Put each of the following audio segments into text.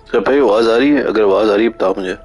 Sir भाई आवाज आ रही है? अगर आवाज आ रही है बताओ मुझे।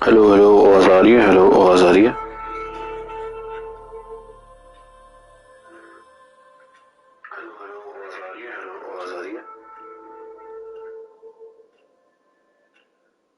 हेलो हेलो, आवाज आ रही है? हेलो, आवाज आ रही है? हेलो हेलो, आवाज आ रही है? हेलो, आवाज आ रही है?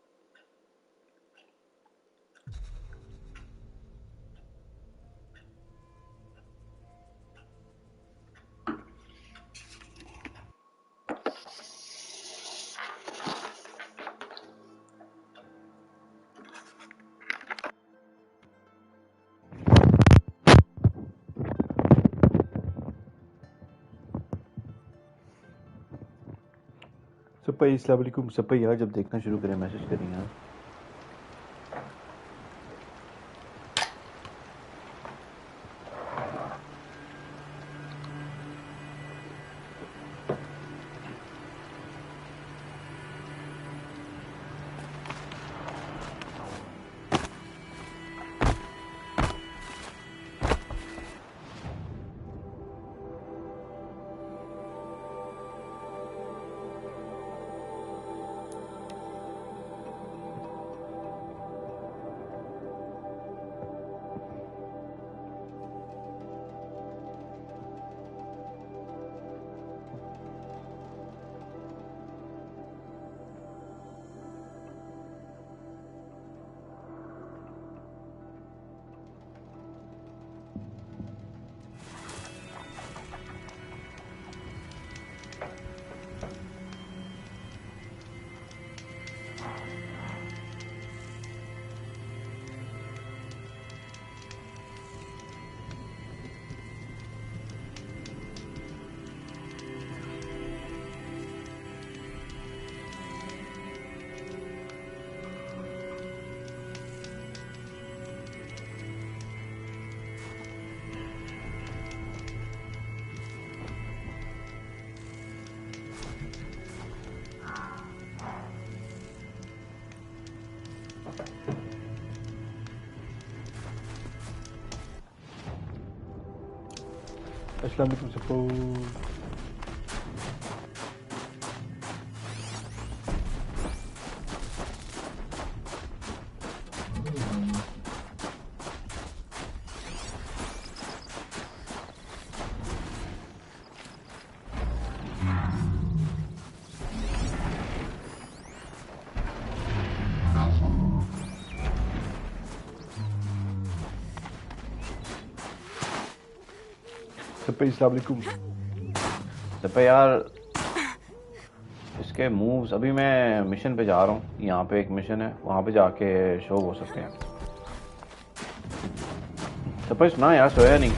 सपाई अस्सलाम वालेकुम। सपाई यार जब देखना शुरू करें मैसेज करें यार। अस्सलाम वालेकुम सपो। सपाई अस्सलाम वालेकुम। सपाई यार इसके मूव्स, अभी मैं मिशन पे जा रहा हूँ। यहाँ पे एक मिशन है, वहाँ पे जाके शो हो सकते हैं। सपाई सुना यार, सोया नहीं?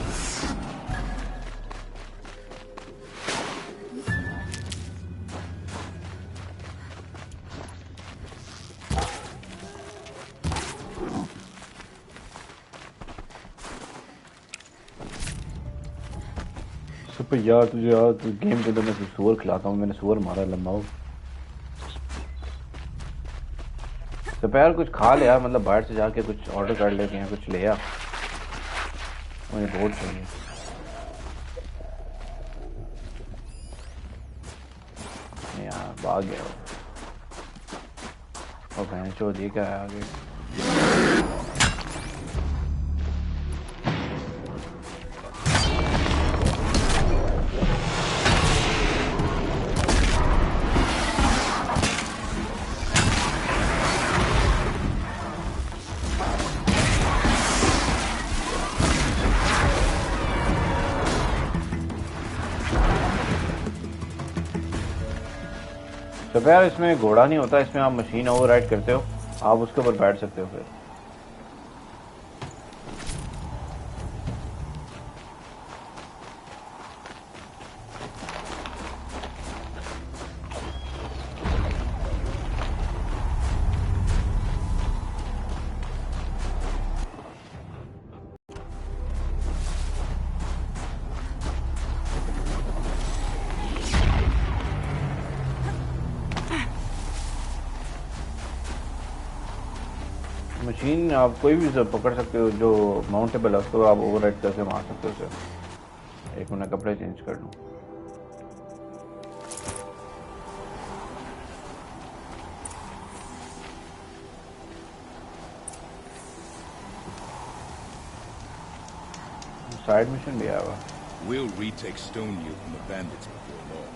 सपाई यार तुझे यार गेम के अंदर मैं सुअर खिलाता हूँ। मैंने सुअर मारा लंबा हो। दोपहर कुछ खा ले यार, मतलब बाहर से जाके कुछ ऑर्डर कर लेते हैं, कुछ ले आ। मुझे बहुत चाहिए यार। भाग गया और बहन चोद ये क्या है आगे। दोपहर इसमें घोड़ा नहीं होता, इसमें आप मशीन ओवरराइड करते हो, आप उसके ऊपर बैठ सकते हो फिर। मशीन आप कोई भी पकड़ सकते हो जो माउंटेबल है, उसको आप ओवरराइड करके मार सकते हो उसे। एक मिनट कपड़े चेंज कर लूँ। साइड मिशन भी आया हुआ। We'll retake Stoneview from the bandits before long.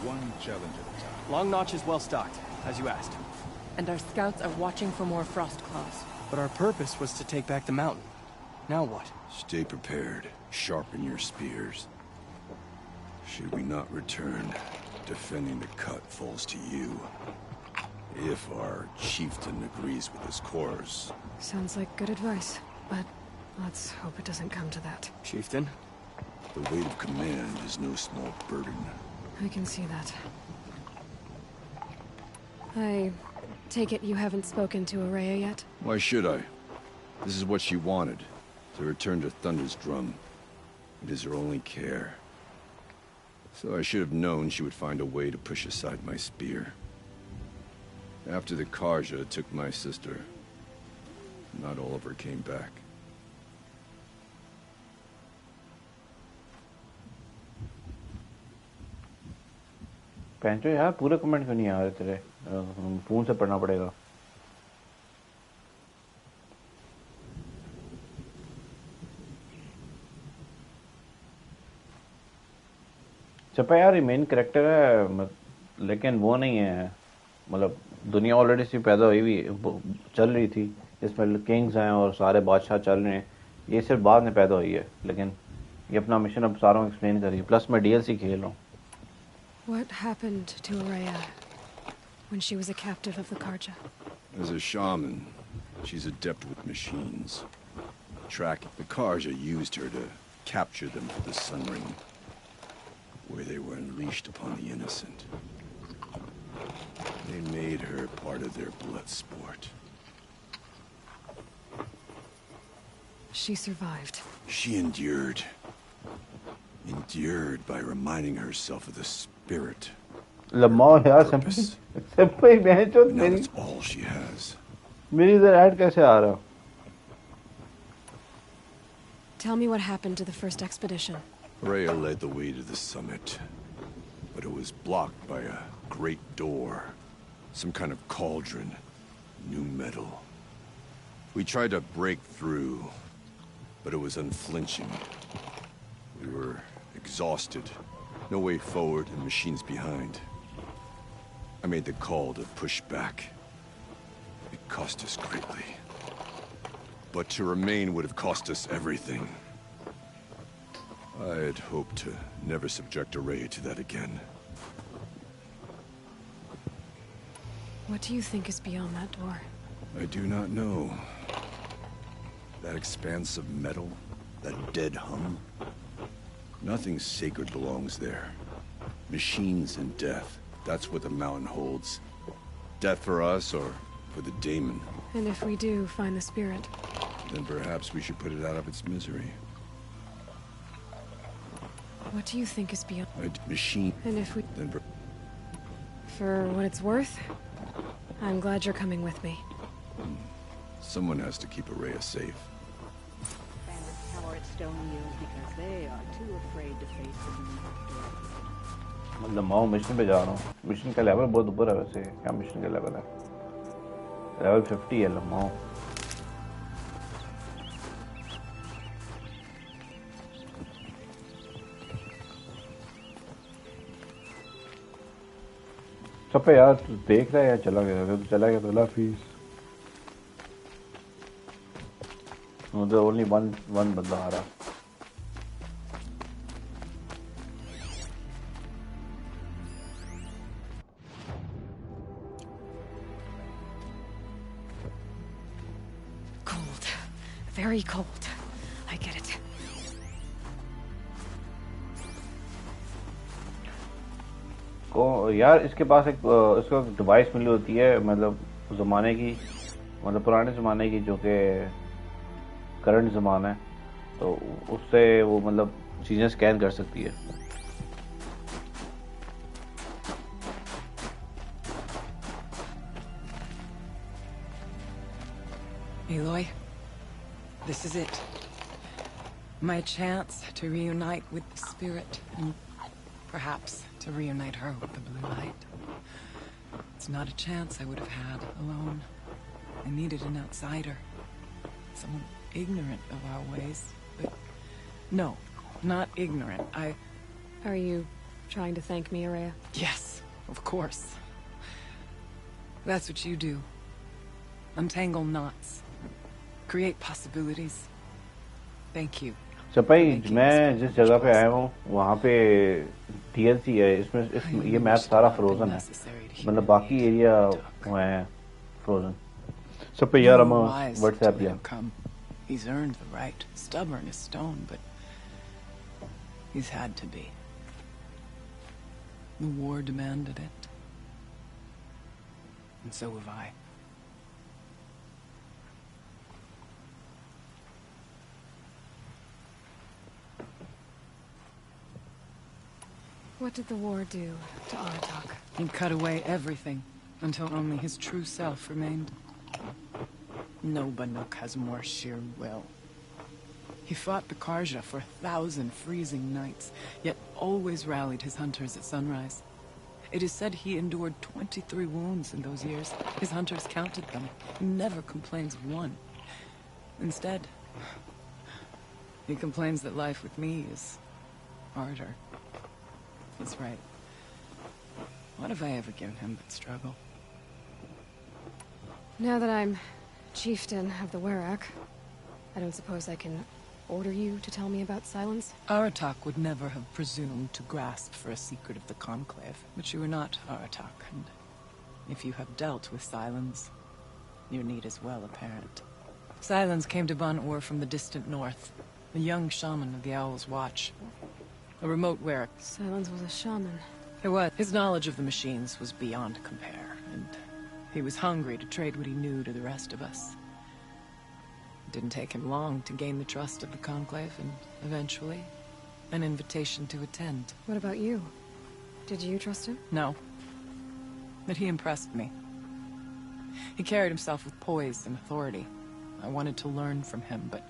One challenge at a time. Long Notch is well stocked, as you asked. And our scouts are watching for more frost claws. But our purpose was to take back the mountain. Now what? Stay prepared. Sharpen your spears. Should we not return, defending the cut falls to you. If our chieftain agrees with his course. Sounds like good advice, but let's hope it doesn't come to that. Chieftain? The weight of command is no small burden. I can see that. I take it you haven't spoken to Araya yet? Why should I? This is what she wanted. To return to Thunder's Drum. It is her only care. So I should have known she would find a way to push aside my spear. After the Karja took my sister, not all of her came back. पैंचो यार पूरे comment क्यों नहीं आ रहे तेरे? Phone से पढ़ना पड़ेगा। चपा यार ये मेन कैरेक्टर है, लेकिन वो नहीं है। मतलब दुनिया ऑलरेडी सी पैदा हुई हुई चल रही थी, इसमें किंग्स हैं और सारे बादशाह चल रहे हैं। ये सिर्फ बाद में पैदा हुई है, लेकिन ये अपना मिशन अब सारों को एक्सप्लेन करिए। प्लस मैं डीएलसी खेल रहा हूँ। What happened to Araya when she was a captive of the Karja? As a shaman, she's adept with machines. Tracking the Karja used her to capture them for the Sun Ring, where they were unleashed upon the innocent. They made her part of their blood sport. She survived. She endured. Endured by reminding herself of the spirit. लम्मा यार simple बेंचो Now मेरी that's all she has. मेरी इधर add कैसे आ रहा? Tell me what happened to the first expedition. Rhea led the way to the summit, but it was blocked by a great door. Some kind of cauldron. New metal. We tried to break through, but it was unflinching. We were exhausted. No way forward and machines behind. I made the call to push back. It cost us greatly. But to remain would have cost us everything. I had hoped to never subject Araya to that again. What do you think is beyond that door? I do not know. That expanse of metal, that dead hum. Nothing sacred belongs there. Machines and death. That's what the mountain holds. Death for us or for the daemon. And if we do find the spirit, Then perhaps we should put it out of its misery. what do you think is beyond? Machine. And if we... Then For what it's worth, I'm glad you're coming with me. someone has to keep Araya safe. Bandits cower at Stoneview because they are too afraid to face the demonic directly. मतलब मैं mission पे जा रहा हूँ। Mission का level बहुत ऊपर है वैसे। क्या मिशन का लेवल है? लेवल 50 है लम्मा। सब पे यार तू देख रहा है या चला गया? अगर तू चला गया तो ला फीस। उधर ओनली वन बंदा आ रहा। Cold. Very cold. I get it. को यार इसके पास एक इसको डिवाइस मिली होती है, मतलब ज़माने की, मतलब पुराने ज़माने की, जो कि करंट ज़माना है, तो उससे वो मतलब चीज़ें स्कैन कर सकती है। Aloy, this is it. My chance to reunite with the spirit, and perhaps to reunite her with the blue light. It's not a chance I would have had alone. I needed an outsider. Someone ignorant of our ways. But no, not ignorant. Are you trying to thank me, Araya? Yes, of course. That's what you do. Untangle knots. Create possibilities. Thank you. चपाई मैं जिस जगह पे आया हूँ वहाँ पे TLC है इसमें ये मैप सारा फ्रोजन है मतलब बाकी एरिया है फ्रोजन चपाई यार हम WhatsApp लिया He's earned the right. Stubborn as stone, but he's had to be. The war demanded it. And so have I. What did the war do to Aratak? He cut away everything until only his true self remained. No Banuk has more sheer will. He fought the Karja for 1,000 freezing nights, yet always rallied his hunters at sunrise. It is said he endured 23 wounds in those years. His hunters counted them. He never complains of one. Instead, he complains that life with me is harder. He's right. What have I ever given him but struggle? Now that I'm chieftain of the Werak, I don't suppose I can order you to tell me about Silence? Aratak would never have presumed to grasp for a secret of the Conclave. But you are not Aratak, and if you have dealt with Silence, your need is well apparent. Silence came to Ban-Ur from the distant north, a young shaman of the Owl's Watch. A remote Werak. Silence was a shaman. It was. His knowledge of the machines was beyond compare, and he was hungry to trade what he knew to the rest of us. It didn't take him long to gain the trust of the Conclave, and eventually, an invitation to attend. What about you? Did you trust him? No. But he impressed me. He carried himself with poise and authority. I wanted to learn from him, but...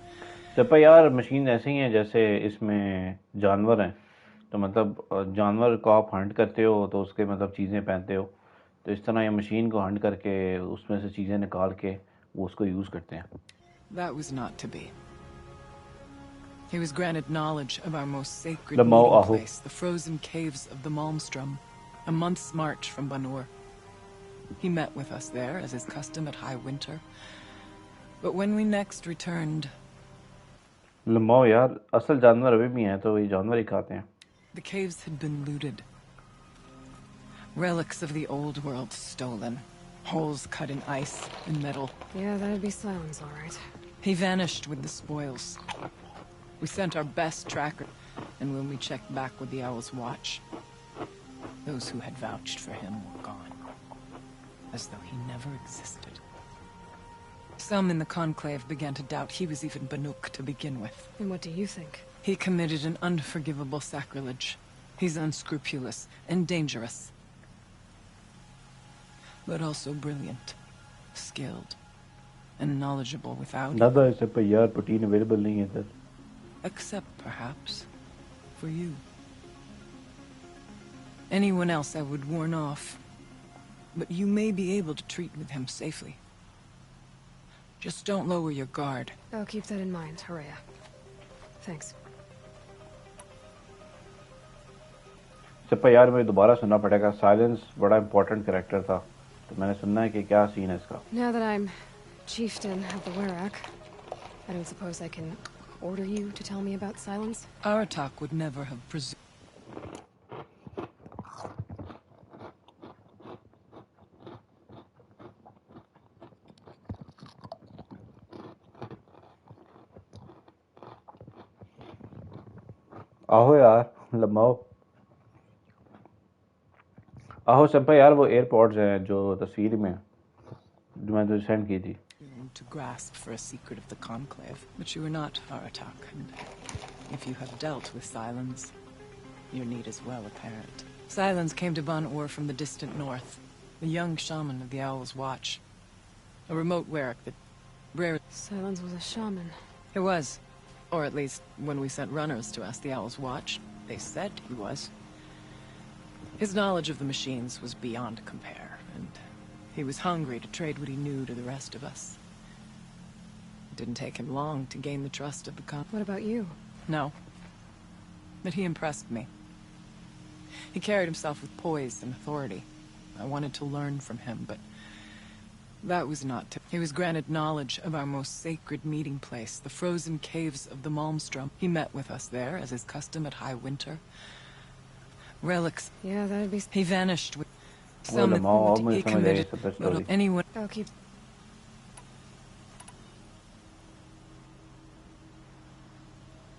चपाई यार machine ऐसे ही है जैसे इसमें जानवर हैं तो मतलब जानवर को आप हंट करते हो तो उसके मतलब चीज़ें पहनते हो तो इस तरह ये मशीन को हंट करके उसमें से चीज़ें निकाल के वो उसको यूज़ करते हैं That was not to be. He was granted knowledge of our most sacred The meeting Mo'ahu. place, the frozen caves of the Malmstrom, a month's march from Ban-Ur. He met with us there, as is custom at high winter. But when we next returned, लम्बाओ यार असल जानवर अभी भी हैं तो ये जानवर ही खाते हैं the caves had been looted. Relics of the old world stolen. Holes cut in ice and metal. Yeah, that'd be Silence, all right. He vanished with the spoils. We sent our best tracker, and when we checked back with the Owl's Watch, those who had vouched for him were gone. As though he never existed. Some in the Conclave began to doubt he was even Banuk to begin with. And what do you think? He committed an unforgivable sacrilege. He's unscrupulous and dangerous. But also brilliant, skilled, and knowledgeable without... दादा ऐसे पर यार protein available नहीं है इधर Except, perhaps, for you. Anyone else I would warn off. But you may be able to treat with him safely. Just don't lower your guard. I'll keep that in mind, Haraya. Thanks. चप्पा यार मुझे दोबारा सुनना पड़ेगा silence बड़ा important character था तो मैंने सुनना है कि क्या सीन है इसका Now that I'm chieftain of the Werak, I don't suppose I can order you to tell me about Silence? Aratak would never have presumed. आहो यार लम्बाओ आहो चप्पा यार वो एयरपोर्ट्स हैं जो तस्वीर में जो मैंने तुझे सेंड की थी To grasp for a secret of the Conclave. But you are not Aratak, and if you have dealt with Silence, your need is well apparent. Silence came to Ban-Ur from the distant north, a young shaman of the Owl's Watch. A remote Werak that Rare. Silence was a shaman. It was. Or at least, when we sent runners to ask the Owl's Watch, they said he was. His knowledge of the machines was beyond compare, and he was hungry to trade what he knew to the rest of us. It didn't take him long to gain the trust of the What about you? No. But he impressed me. He carried himself with poise and authority. I wanted to learn from him, but that was not to... He was granted knowledge of our most sacred meeting place, the frozen caves of the Malmstrom. He met with us there, as is custom at High Winter. Relics. Yeah, that'd be... He vanished with... Well, the mall he almost committed... समझ आई सब story. Anyone... I'll keep...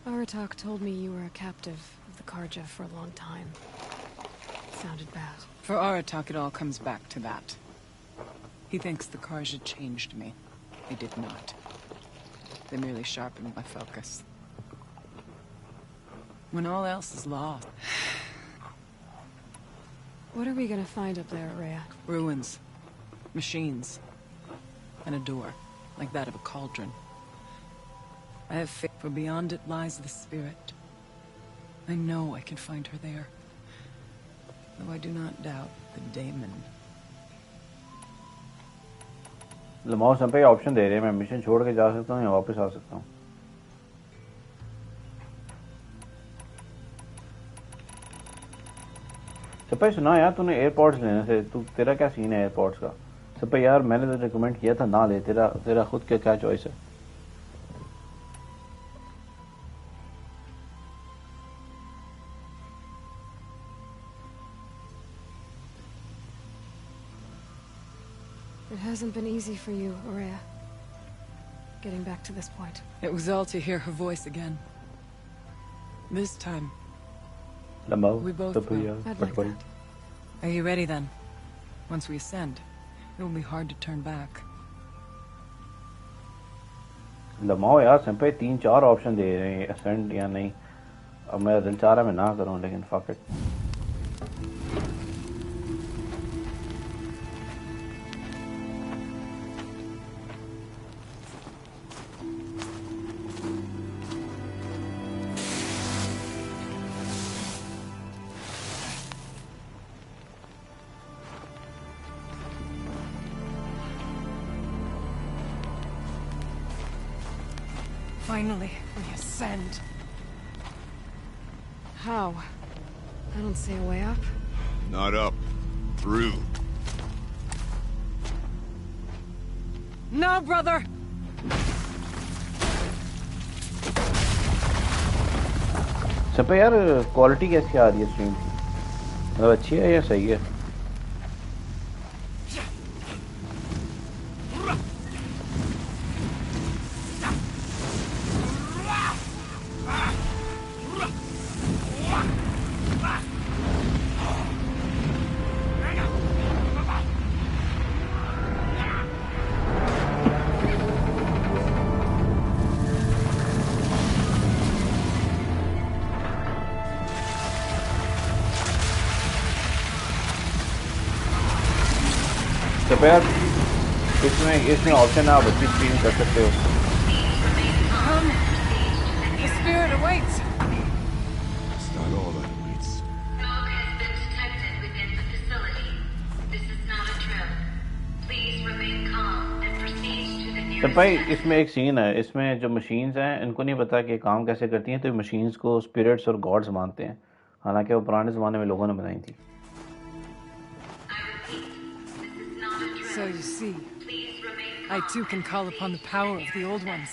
Aratak told me you were a captive of the Karja for a long time. Sounded bad. For Aratak, it all comes back to that. He thinks the Karja changed me. They did not. They merely sharpened my focus. When all else is lost... What are we gonna find up there, Rhea? Ruins. Machines. And a door, like that of a cauldron. I have faith, for beyond it lies the spirit. I know I can find her there. Though I do not doubt the daemon. लमाओ सब पे option दे रहे हैं मैं mission छोड़ के जा सकता हूँ या वापस आ सकता हूँ सपे सुना यार तूने एयरपोर्ट्स लेने से तू तेरा क्या सीन है एयरपोर्ट्स का सपे यार मैंने तो रिकमेंड किया था ना ले तेरा खुद का क्या चॉइस है It hasn't been easy for you, Aurea. Getting back to this point. It was all to hear her voice again. This time. लमाओ We both सब will. यार I'd like पटपड़ी that. Are you ready then? Once we ascend, it will be hard to turn back. लमाओ यार सपे 3-4 option दे रहे हैं ascend या नहीं अब मेरा दिल चाह रहा है मैं ना करूं लेकिन fuck it Finally, we ascend. How? I don't see a way up. Not up. Through. No, brother! सपे यार क्वालिटी कैसी आ रही है स्ट्रीम की मतलब अच्छी है या सही है यार इसमें ऑप्शन है आप अच्छी स्क्रीन कर सकते हो Come! The spirit awaits! It's not all that awaits. Smoke has been detected within the facility. This is not a drill. Please remain calm and proceed to the nearest... तो भाई इसमें एक सीन है इसमें जो मशीन्स हैं इनको नहीं पता कि काम कैसे करती हैं तो मशीन्स को स्पिरिट्स और गॉड्स मानते हैं हालांकि वो पुराने ज़माने में लोगों ने बनाई थी So you see, I too can call upon the power of the old ones.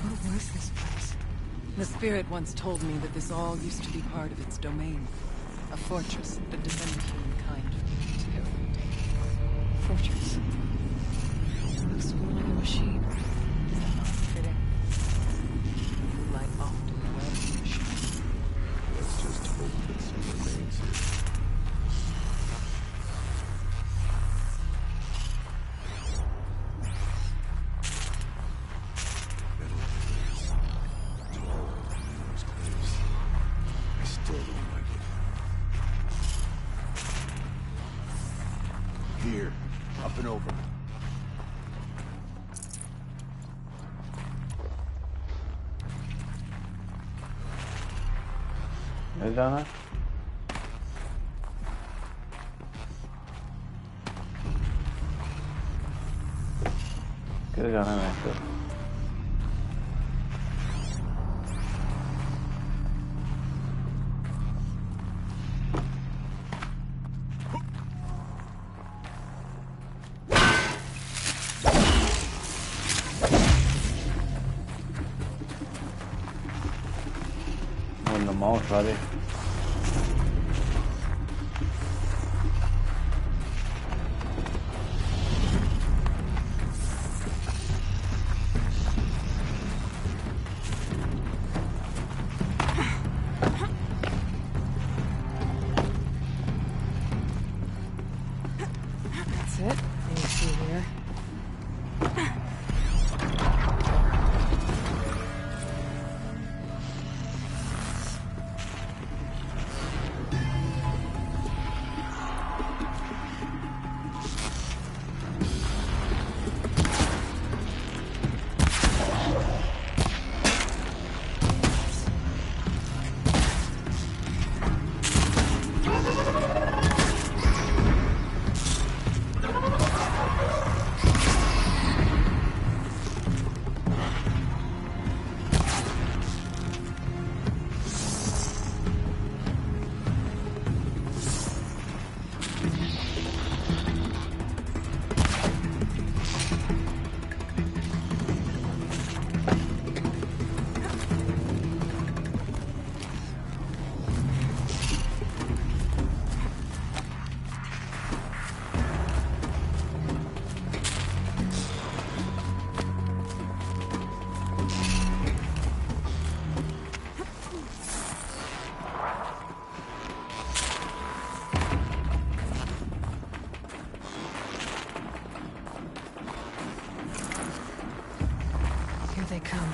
What was this place? The spirit once told me that this all used to be part of its domain. A fortress that defended humankind from terrible days. Fortress. Looks more like a machine. Fitting. Light often well machine. Let's just hope that some remains here. Metal pillars. Tall, numerous cliffs. Up and over. मिल जाना किधर जाना है तो mouse वाले That's it. Anything here? Here they come.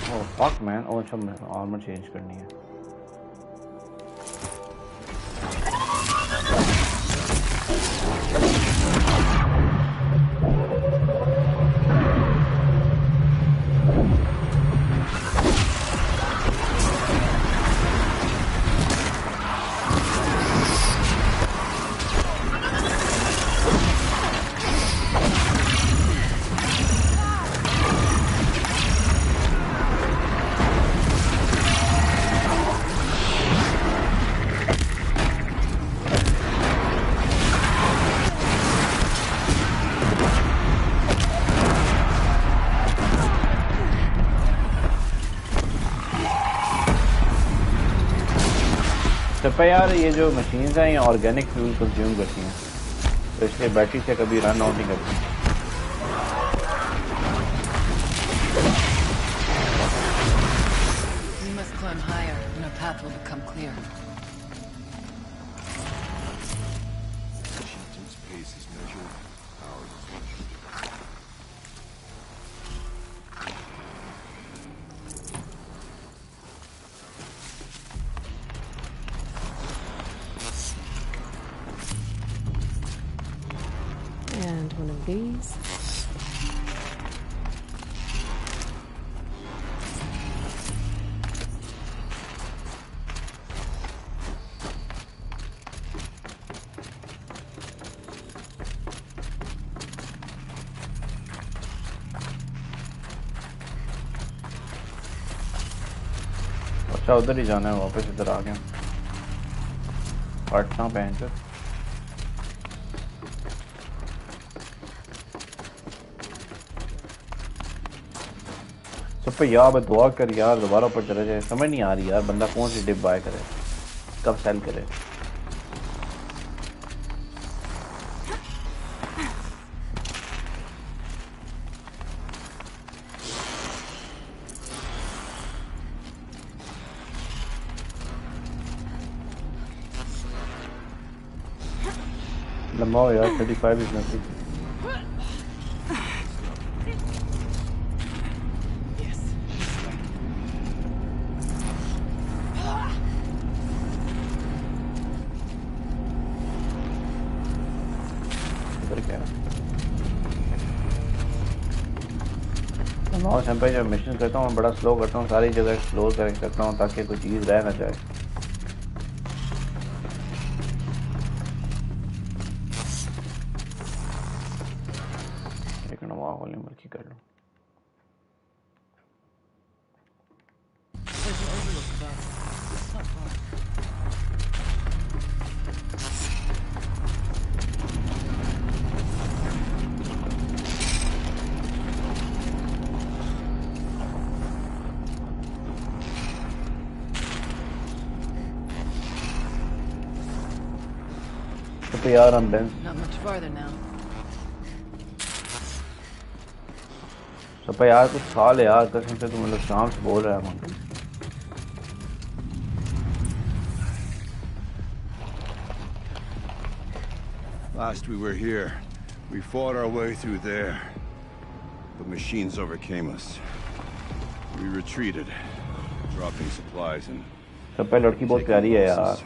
Oh fuck man, oh अच्छा armour change करनी है तो यार ये जो मशीन्स हैं ये ऑर्गेनिक फ्यूल कंज्यूम करती हैं तो इसलिए बैटरी से कभी रन आउट नहीं करती We must climb higher, and our path will become clear. Chieftain's pace is measured, ours is measured. And one of these. अच्छा उधर ही जाना है वापस इधर आ गया पटना पहन कर सब पे यार दुआ कर यार दोबारा ऊपर चले जाए समझ नहीं आ रही यार बंदा कौन सी डिप बाय करे कब सेल करे लंबा हो यार 35 is nothing. Yes. इधर क्या है? लंबा समय जब मिशन करता हूँ बड़ा स्लो करता हूँ, सारी जगह एक्सप्लोर करता हूँ ताकि कोई चीज़ रह ना जाए. एक नवा वॉल्यूम मर्जी कर लो. There's an overlook above. It's not far. तो यार हम bench Not much farther now. सब यार कुछ खा ले यार कसम से. तुम मतलब शाम से बोल रहा है मुझे. Last we were here, we fought our way through there. The machines overcame us. We retreated, dropping supplies and सब पे लड़की बहुत प्यारी है यार.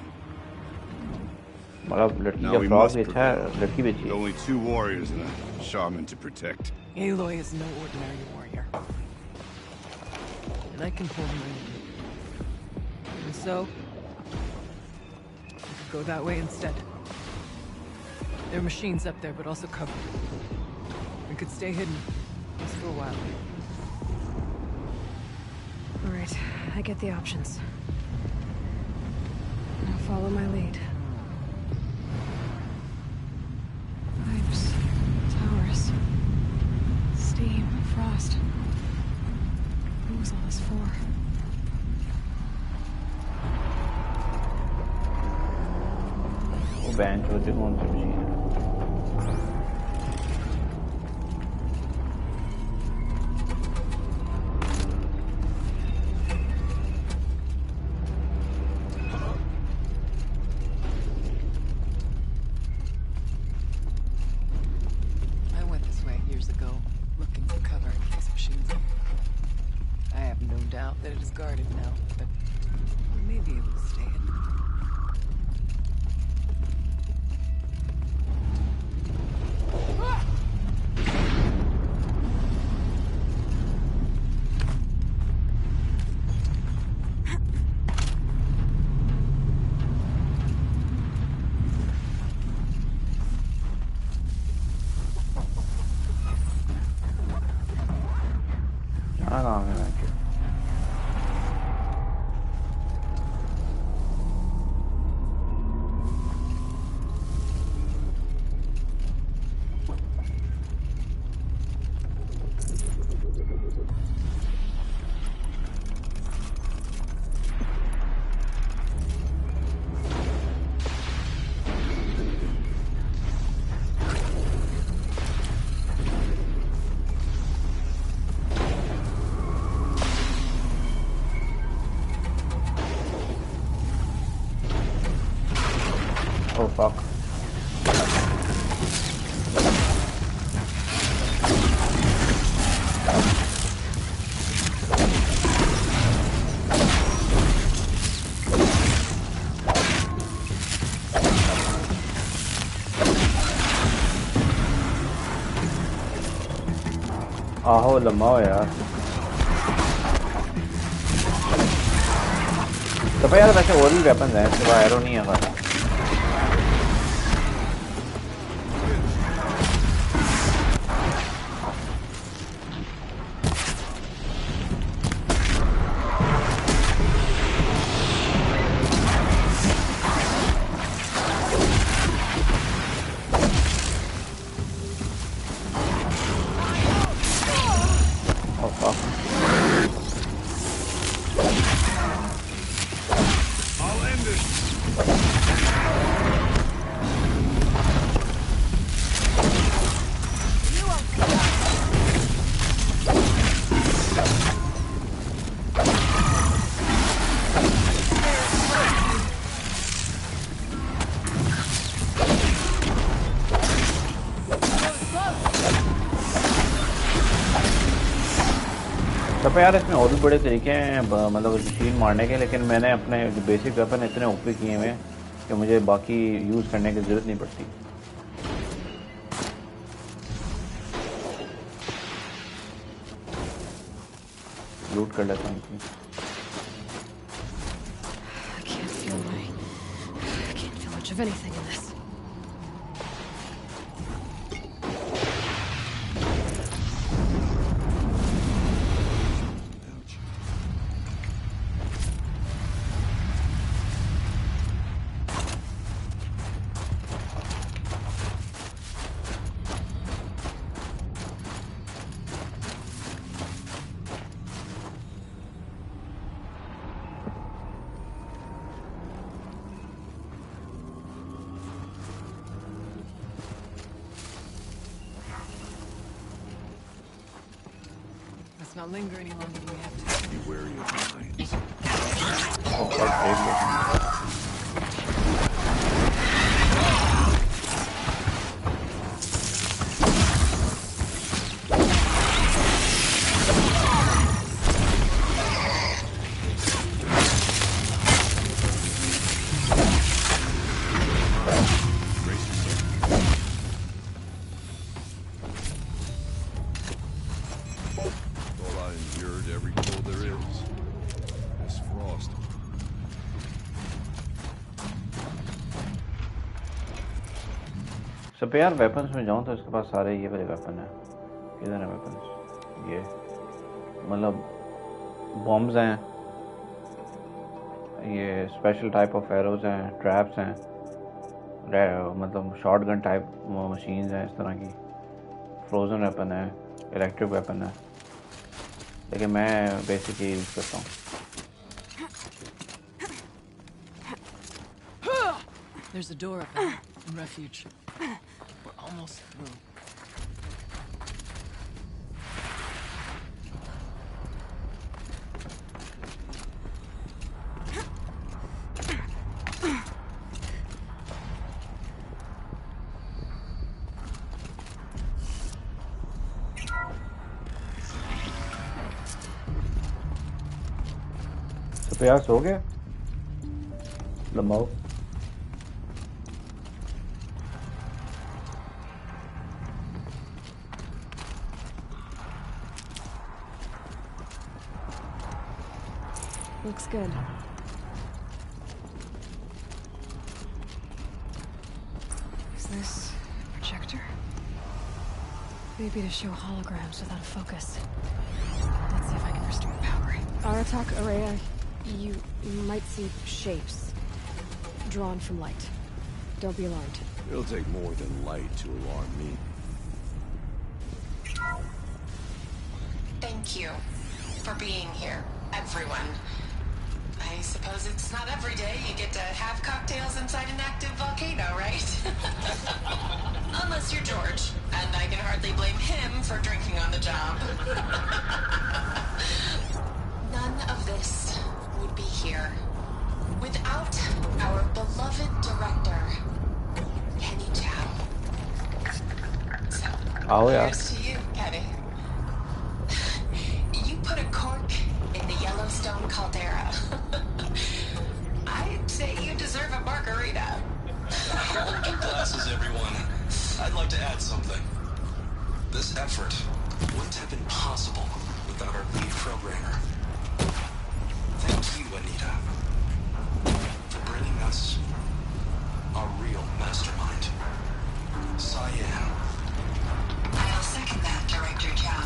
मतलब लड़की now का we फ्रॉक must भी अच्छा है, prevail. लड़की भी अच्छी With है. only 2 warriors and a shaman to protect. Aloy is no ordinary warrior. And I can hold my own. And so, we could go that way instead. There are machines up there, but also covered. We could stay hidden, just for a while. All right, I get the options. Now follow my lead. Pipes, towers, steam, frost. What was all this for? वो bench होते कौन सी machine है? I went this way years ago, looking for cover in case machines. I have no doubt that it is guarded now, but we may be able to stay hidden. जाना कहाँ है bench? Oh fuck. आहो लम्बा हो यार. तो भाई यार वैसे और भी वेपन हैं, सिर्फ एरो नहीं है हमारा. Oh fuck. I'll end this. सब यार इसमें और भी बड़े तरीके हैं मतलब मशीन मारने के, लेकिन मैंने अपने बेसिक वेपन इतने ओपी किए हुए हैं कि मुझे बाकी यूज़ करने की ज़रूरत नहीं पड़ती। लूट कर लेता हूँ। I can't feel much of anything in this. Let's not linger any longer than we have to. Be wary of mines. All I endured, every cold there is. This frost. सब यार वेपन्स में जाऊँ तो इसके पास सारे ये वाले weapon हैं। किधर है वेपन्स? ये मतलब बॉम्ब्स हैं, ये स्पेशल टाइप ऑफ एरोज हैं, ट्रैप्स हैं, मतलब शॉटगन टाइप मशीन्स हैं इस तरह की, फ्रोजन वेपन है, इलेक्ट्रिक वेपन है, लेकिन मैं बेसिकली यूज़ करता हूँ। There's a door up ahead in refuge. We're almost through. तो प्रयास हो गया लंबाओ। Looks good. Is this a projector? Maybe to show holograms without a focus. Let's see if I can restore power. Aratak, Araya, you might see shapes drawn from light. Don't be alarmed. It'll take more than light to alarm me. Thank you for being here, everyone. I suppose it's not every day you get to have cocktails inside an active volcano, right? Unless you're George, and I can hardly blame him for drinking on the job. None of this would be here without our beloved director, Kenny Chow. So, आओ यार। here's to you, Kenny. You put a cork in the Yellowstone caldera. I'd say you deserve a margarita. Hold your glasses, everyone. I'd like to add something. This effort wouldn't have been possible without our lead programmer. Thank you, Anita, for bringing us our real mastermind, Cyan. I'll second that, Director Chow.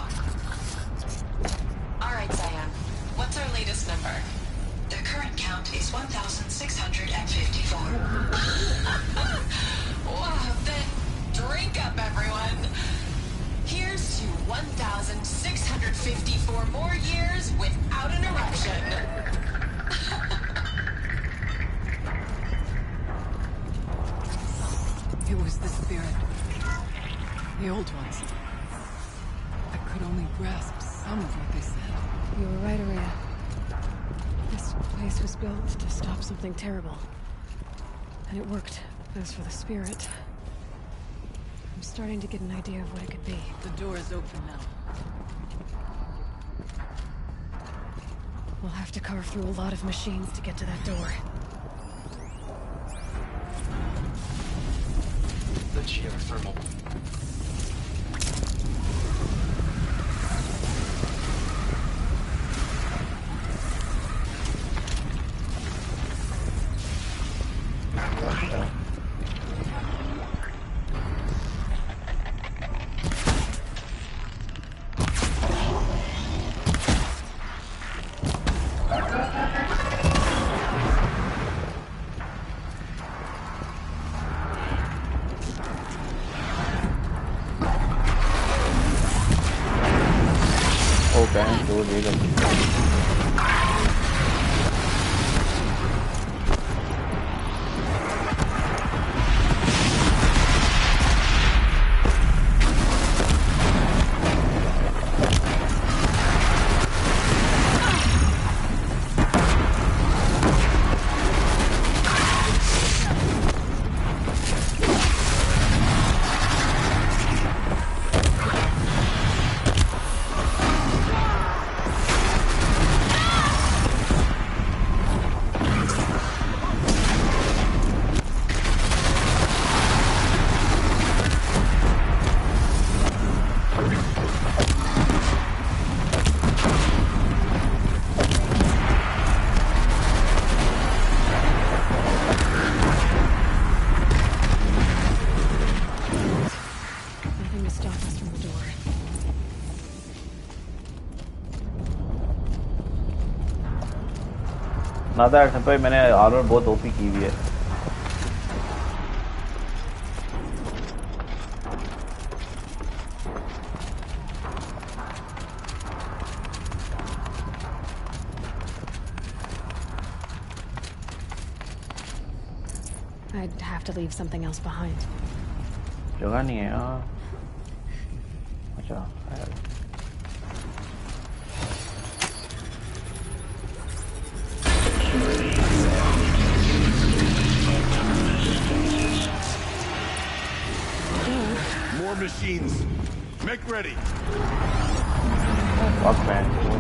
All right, Cyan. What's our latest number? The current count is 1,654. Wow, then drink up, everyone. Here's to 1,654 more years without an eruption. It was the spirit. The old ones. I could only grasp some of what they said. You were right, Araya. This place was built to stop something terrible. And it worked. As for the spirit, I'm starting to get an idea of what it could be. The door is open now. We'll have to carve through a lot of machines to get to that door. The geothermal. ना that simple मैंने armour बहुत OP की हुई है I'd have to leave something else behind. जगह नहीं है यहाँ अच्छा More machines. Make ready. Fuck man.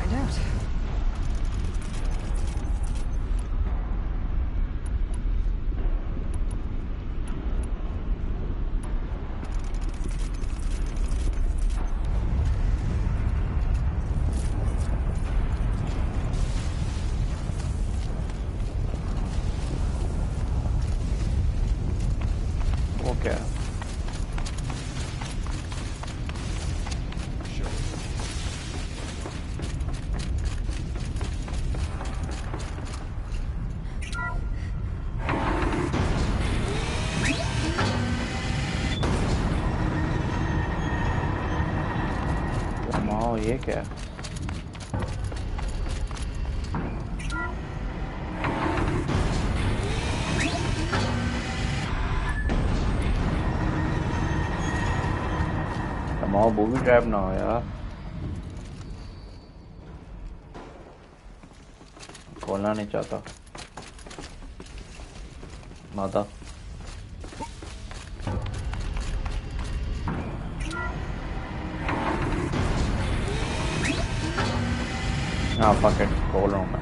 find out. Okay. ये क्या है? तमाम बूबी ट्रैप ना हो यार, खोलना नहीं चाहता माता। हाँ पॉकेट खोल रहा हूँ मैं।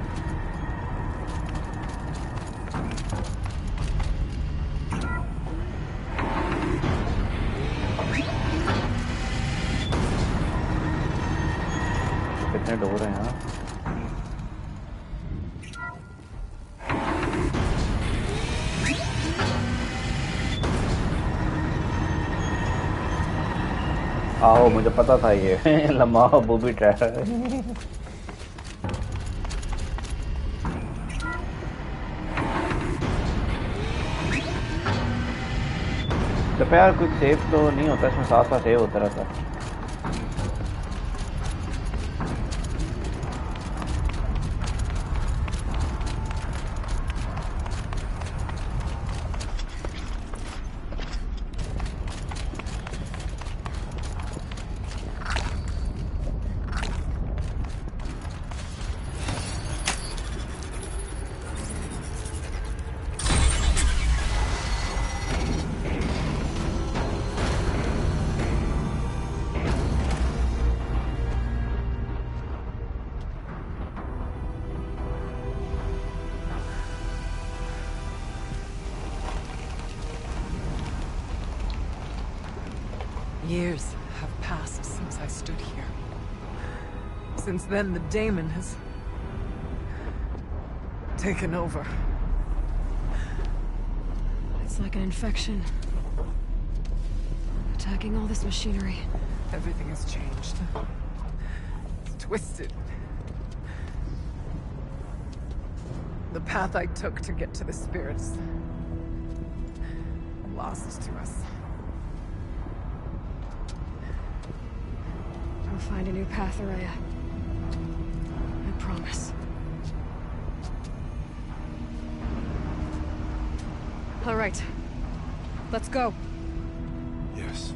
कितने डोर हैं यहाँ? आओ मुझे पता था ये लम्हा बूबी ट्रैप। तो यार कुछ सेव तो नहीं होता इसमें, साथ साथ सेव होता रहता है। Years have passed since I stood here. Since then, the daemon has taken over. It's like an infection. Attacking all this machinery. Everything has changed. It's twisted. The path I took to get to the spirits, lost to us. I'll find a new path, Araya. I promise. All right. Let's go. Yes,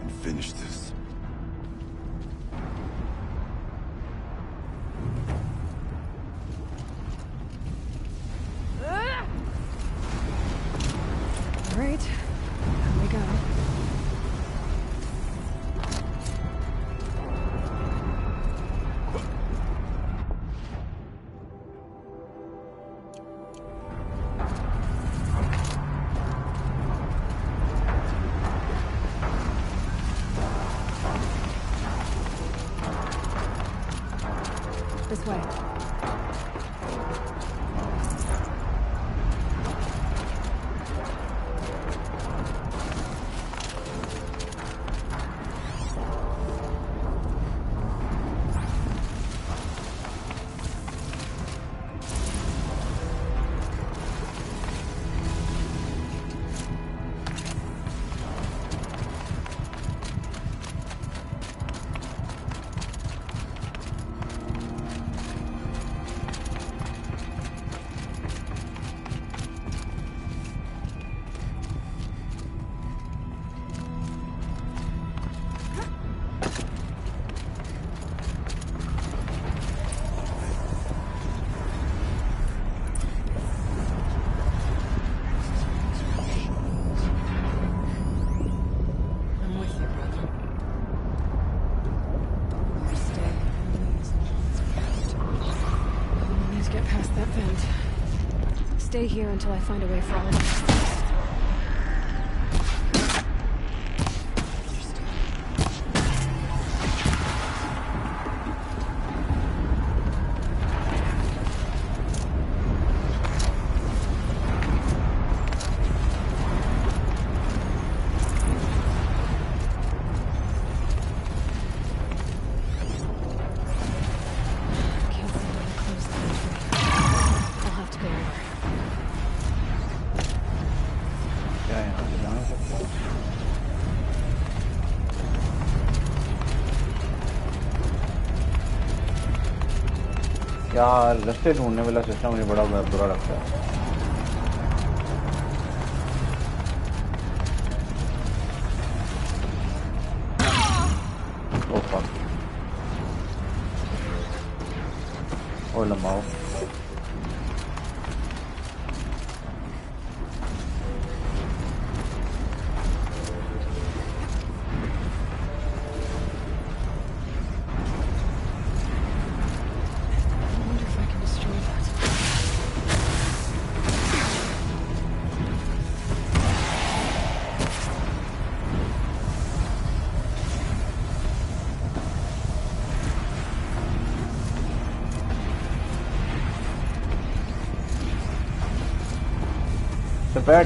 and finish this. All right. Here we go. This way. vent. Stay here until I find a way for all of us. यार रास्ते ढूंढने वाला system मुझे बड़ा बुरा लगता है। Oh fuck, ओ लंबाओ।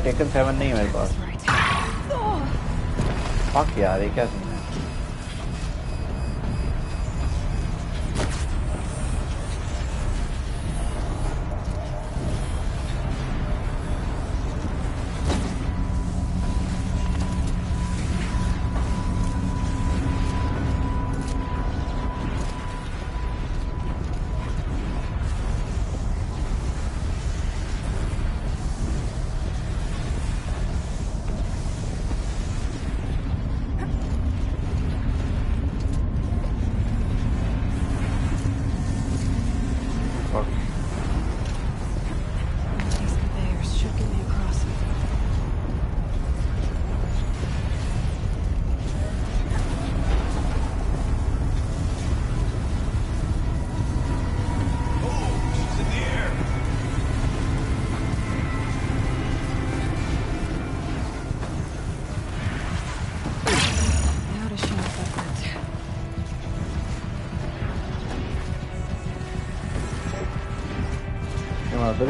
Taken 7 नहीं है मेरे पास। फक यार, ये क्या सीन है?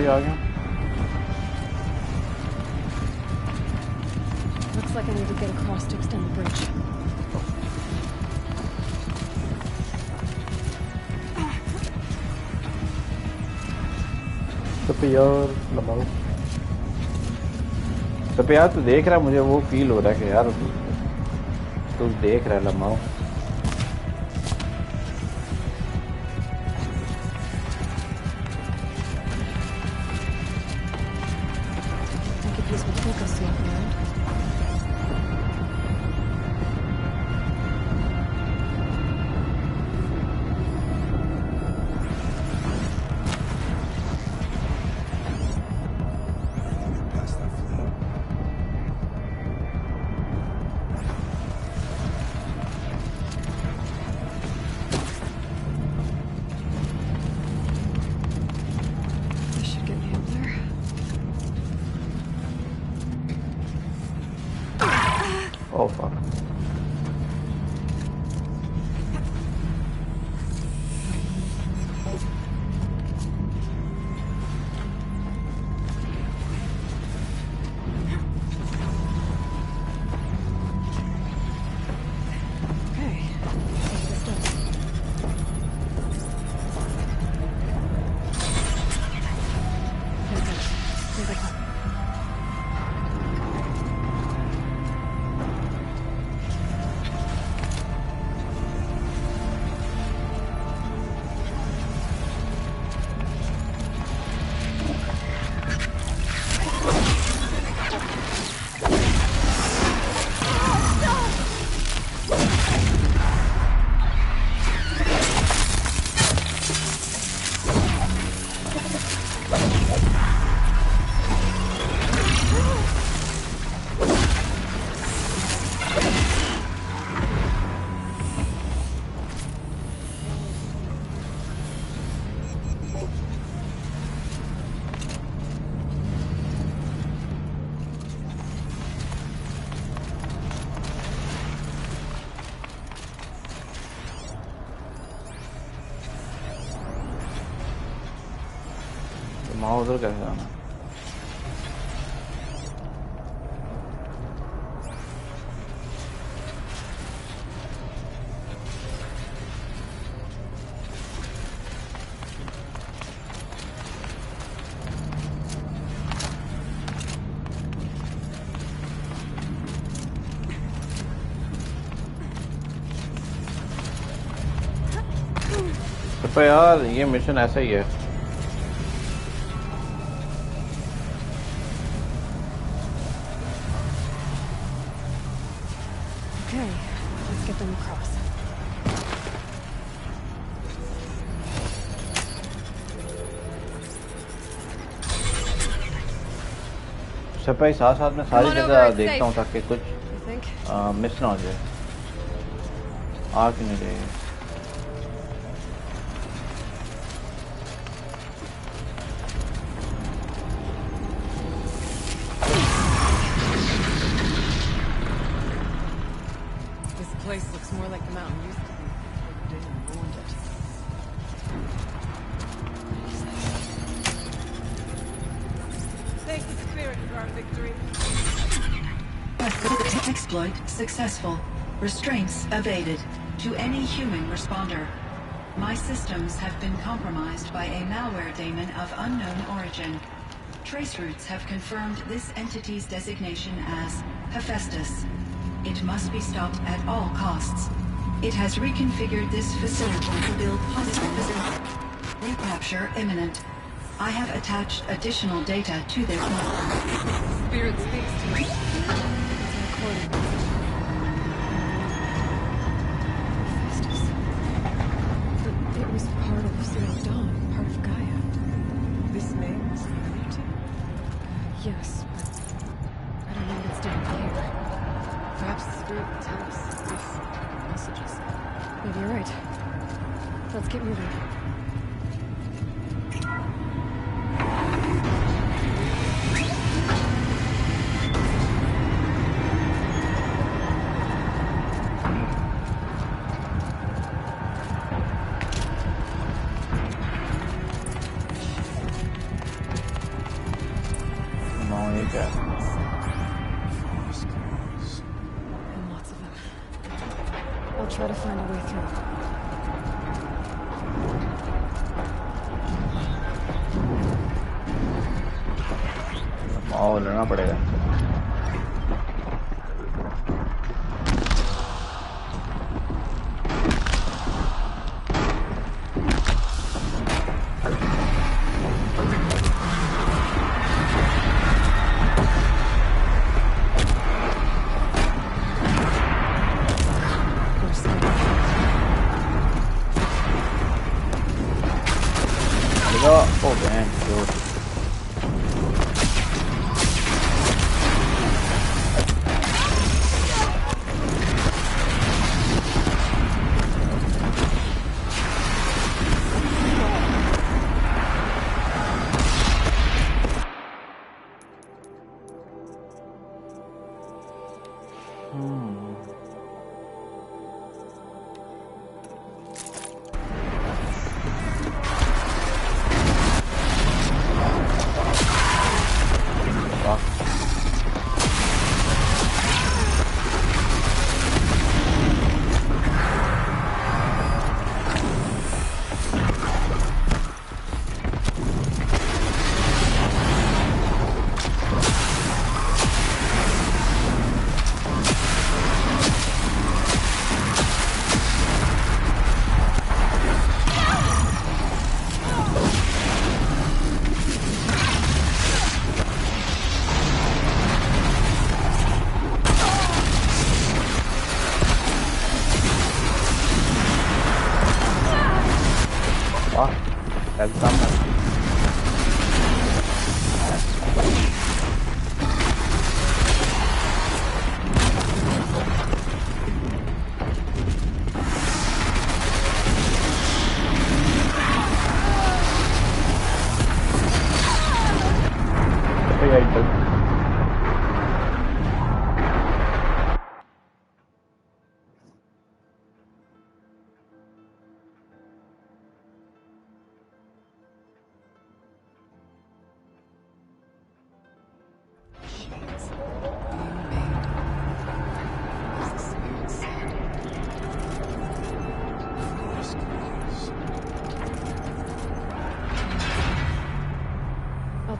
ही आ गया। Looks like I need to get across to extend the bridge. तो यार तू देख रहा है, मुझे वो फील हो रहा है कि यार तू देख रहा है लम्बाओ। वहाँ उधर कैसे जाना? तो यार ये मिशन ऐसा ही है. Okay, let's get them across. सफाई साथ साथ में सारी जगह देखता हूँ ताकि कुछ मिस ना हो जाए. आ क्यों नहीं रही? This place looks more like the mountain used to be. They didn't ruin it. Thank you, Spirit, for our victory. Exploit successful. Restraints evaded. To any human responder. My systems have been compromised by a malware daemon of unknown origin. Traceroutes have confirmed this entity's designation as Hephaestus. It must be stopped at all costs. It has reconfigured this facility to build possible recapture imminent. I have attached additional data to their platform. Spirit speaks to me. It's a recording. Hephaestus. But it was part of Zero Dawn, part of Gaia. This name is familiar to you? Yes, but I don't know what it's doing here. Perhaps the Spirit will tell us this messages. Maybe you're right. Let's get moving. And lots of them. I'll try to find a way through. और लेना पड़ेगा. Oh man, good.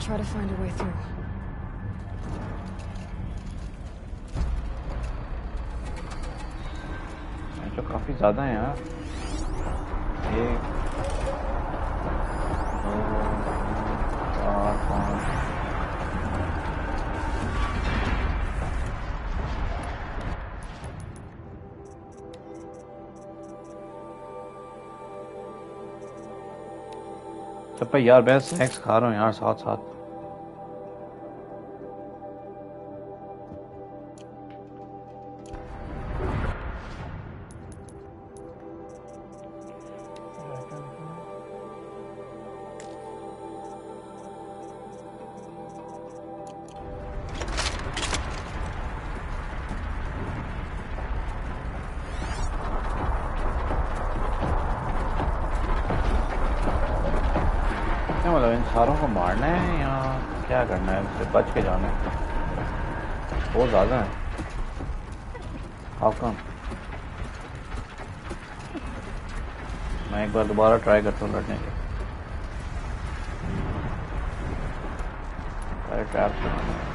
try to find a way through. जो काफी ज्यादा है यार। 1 2 4 5 चप्पा यार मैं स्नैक्स खा रहा हूँ यार साथ साथ। मतलब इन सारों को मारना है या क्या करना है, उससे बच के जाना है? बहुत ज़्यादा है। How come? मैं एक बार दोबारा ट्राई करता हूँ लड़ने के। सारे ट्रैप्स बनाने हैं।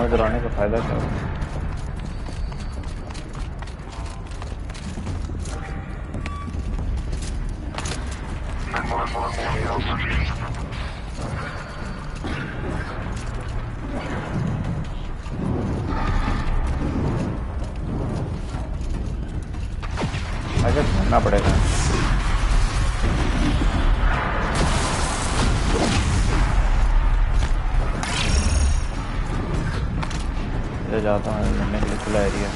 इधर आने का फायदा क्या है? अच्छा ढूंढना पड़ेगा। जाता हूँ लड़ने के लिए खुला एरिया।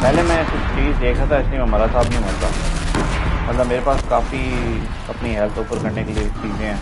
पहले मैं कुछ चीज़ देखा था इसलिए मैं मरा था, अब नहीं मरता। मतलब मेरे पास काफ़ी अपनी हेल्थ ऊपर करने के लिए चीज़ें हैं।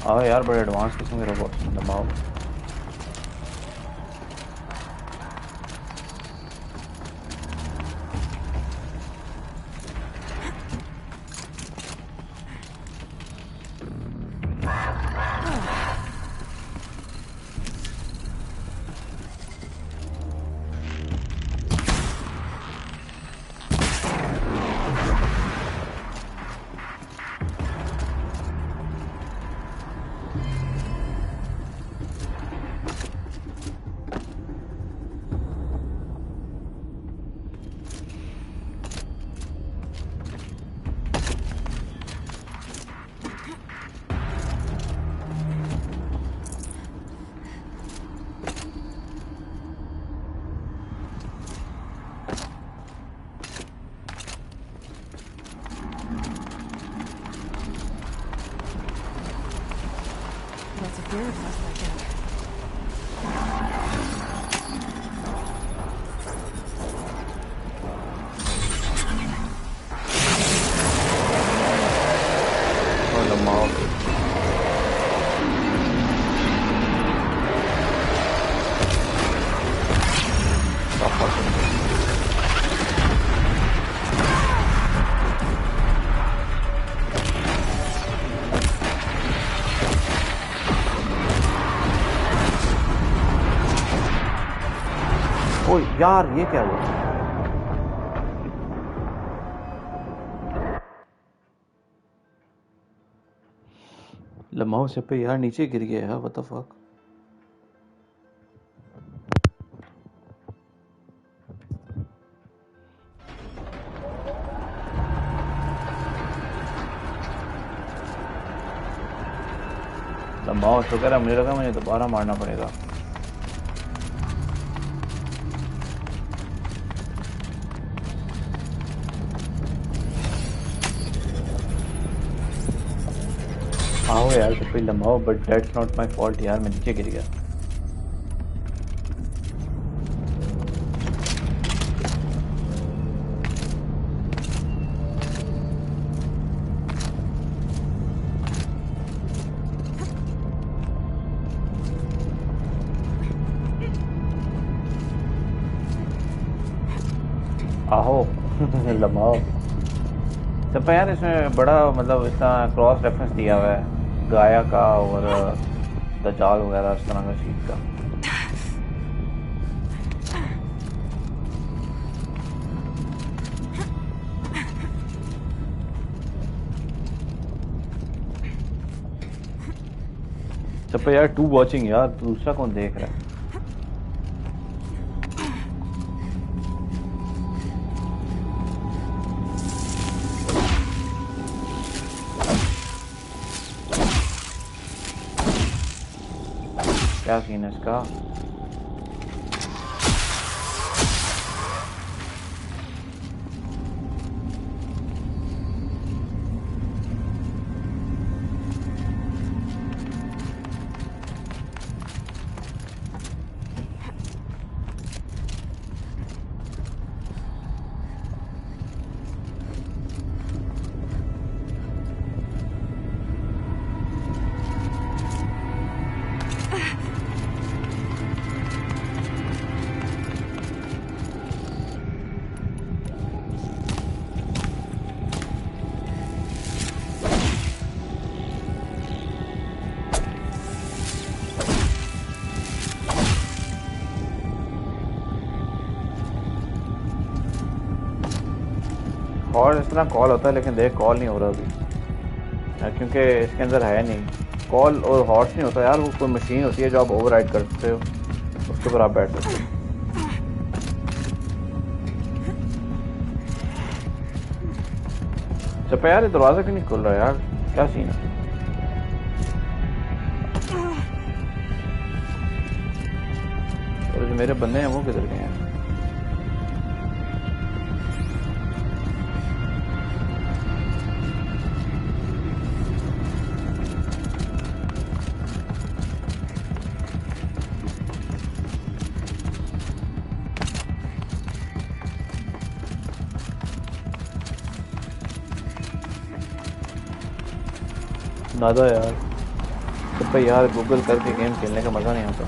आओ यार, बड़े एडवांस किस्म के रोबोट दबाओ। Lots of bureaucrats like that. Oh, the mouse. Stop fucking me. ओ यार ये क्या हुआ? लम्हाओं से पे यार नीचे गिर गया है, व्हाट द फक? लम्हाओं शुक्र है, मुझे लगा मुझे दोबारा मारना पड़ेगा। आओ यार तो फिर लम्हाओ, but that's not my fault यार, मैं नीचे गिर गया। आहो लम्हाओ तो यार इसमें बड़ा मतलब इसका क्रॉस रेफरेंस दिया हुआ है गाया का और दजाल वगैरह इस तरह का चीज का। तो यार टू वॉचिंग यार, दूसरा कौन देख रहा है? क्या सीन है इसका? और इस तरह कॉल होता है, लेकिन देख कॉल नहीं हो रहा अभी, क्योंकि इसके अंदर है नहीं कॉल और हॉर्स नहीं होता यार। वो कोई मशीन होती है जो आप ओवरराइड करते हो, उसके ऊपर आप बैठ सकते हो। चप्पा यार ये दरवाजा क्यों नहीं खुल रहा यार, क्या सीन है? और जो मेरे बंदे हैं वो किधर गए हैं? नादा यार तो भाई यार गूगल करके गेम खेलने का मज़ा नहीं आता।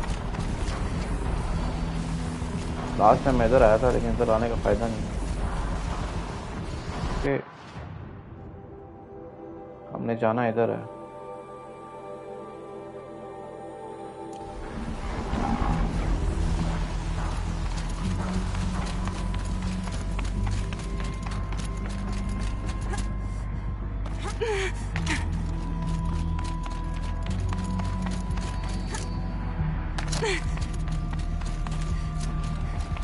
लास्ट टाइम मैं इधर आया था, लेकिन इधर आने का फ़ायदा नहीं है कि हमने जाना इधर है।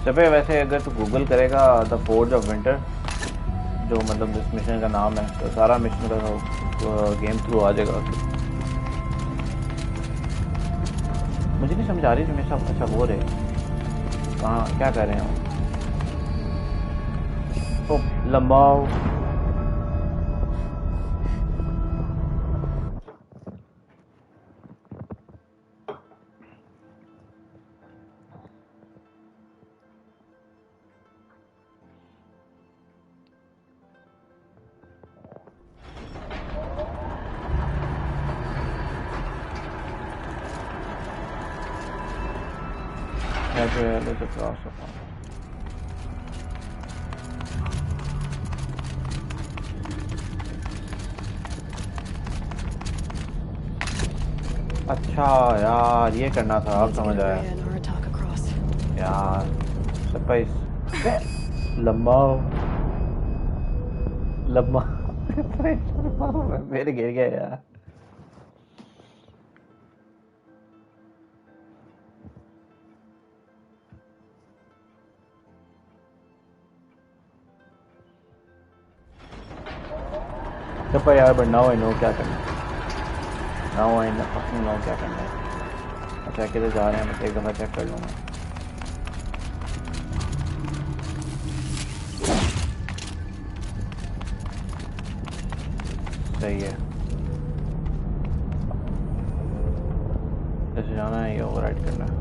चपे वैसे अगर तू गूगल करेगा द फोर्ज ऑफ विंटर, जो मतलब जिस मिशन का नाम है, तो सारा मिशन का गेम थ्रू आ जाएगा। मुझे नहीं समझ आ रही हमेशा। अच्छा वो रहे कहाँ, क्या कर रहे हैं वो? लंबाओ let's across the pond. अच्छा यार ये करना था, अब समझ आया यार। लंबा लंबा मेरे गिर गया यार। चप्पा यार, बट नाउ आई नो क्या करना है। नाउ आई नो क्या करना है। अच्छा किधर जा रहे हैं, मैं एक दफ़ा चेक कर लूँगा। सही है, जैसे जाना है ये ओवरराइड करना है।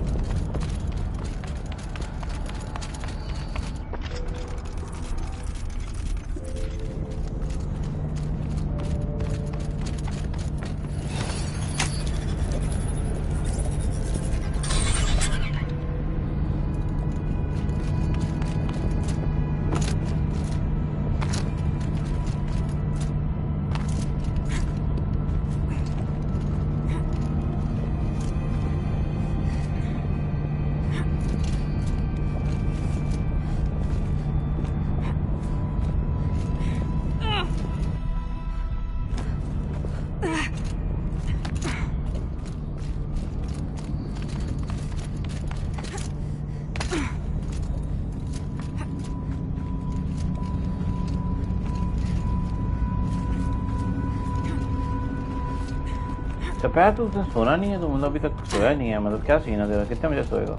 दोपहर तो उसने सोना नहीं है, तो मतलब अभी तक सोया नहीं है। मतलब क्या सीन है तेरा, कितने बजे सोएगा?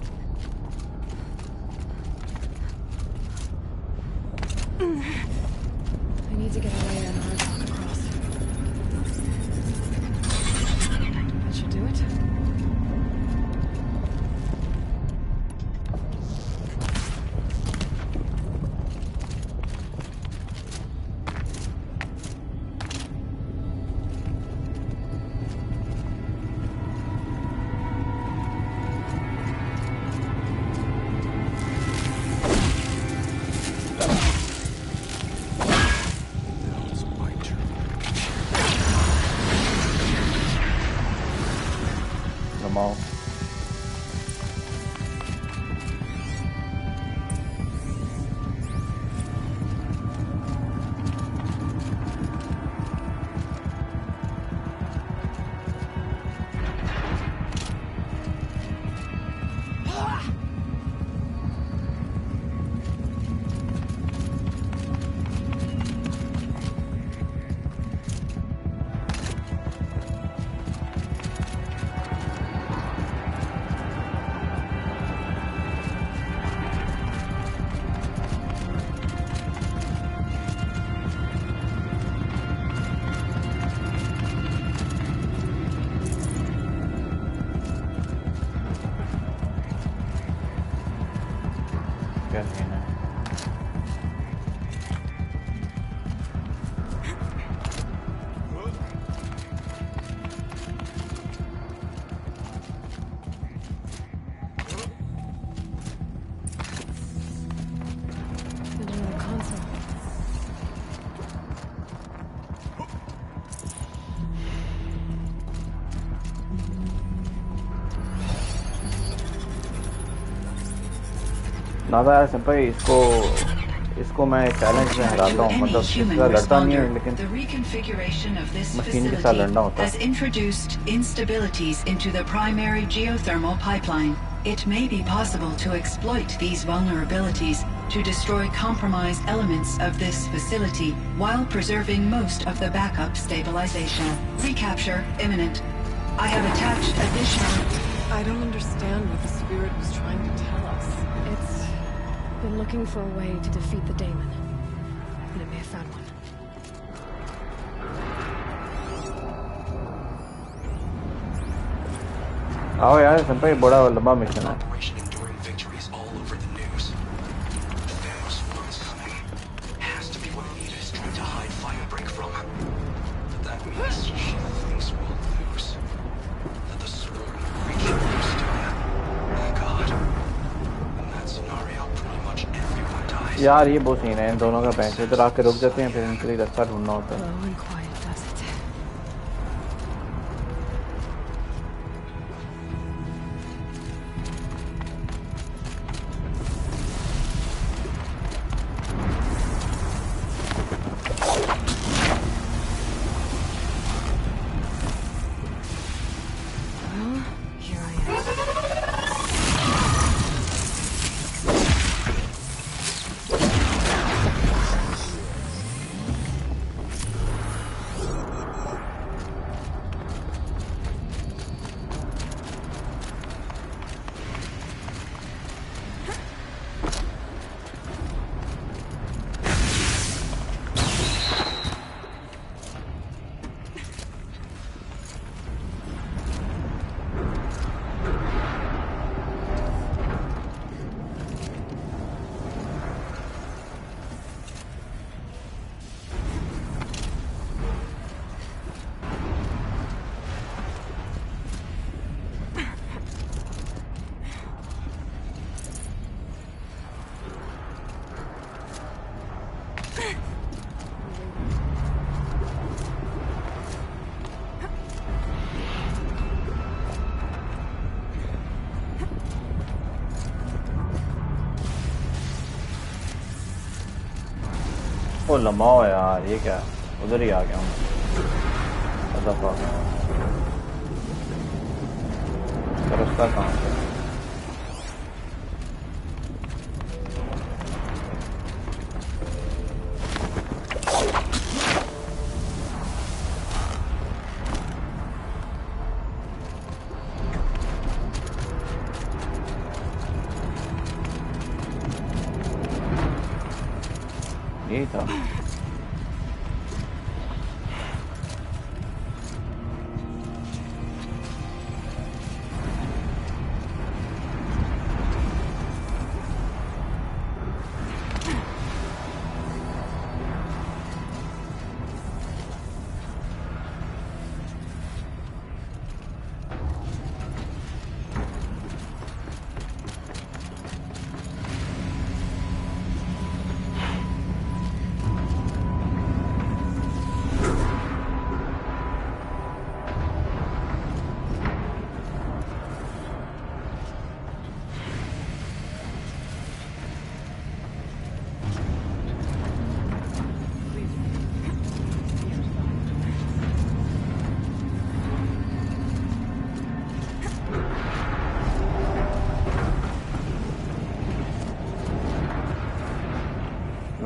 दादा यार सिंपल इसको इसको मैं चैलेंज से हराता हूँ, मतलब इसका लड़ता नहीं है लेकिन The reconfiguration of this machine के साथ लड़ना facility होता has है। introduced instabilities into the primary geothermal pipeline. It may be possible to exploit these vulnerabilities to destroy compromised elements of this facility while preserving most of the backup stabilization. Recapture imminent. I have attached additional... I don't understand what the spirit was trying to tell us. It's been looking for a way to defeat the daemon. And it may have found one. आओ यार संपा, ये बड़ा लंबा mission है। Operation Enduring Victories all over the news. The Thanos war is coming. Has to be what Anita is trying to hide Firebreak from. But that means she thinks we'll lose. That the Swarm will reach Stone. My God. In that scenario, pretty much everyone dies. यार ये बहुत scene है, इन दोनों का पैसे इधर आके रुक जाते हैं, फिर इनके लिए रास्ता ढूंढना होता है। Low and quiet does it. Well, here I am. ओ लंबा हो यार, ये क्या, उधर ही आ गया हूँ। दफा रास्ता कहाँ से? यही था।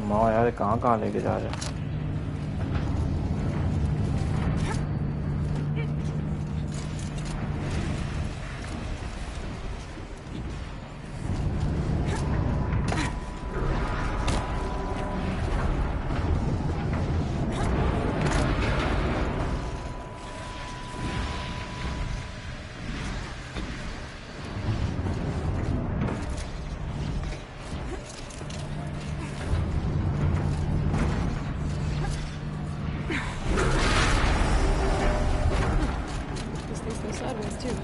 माँ यार कहाँ लेके जा रहे हैं? These things go sideways too.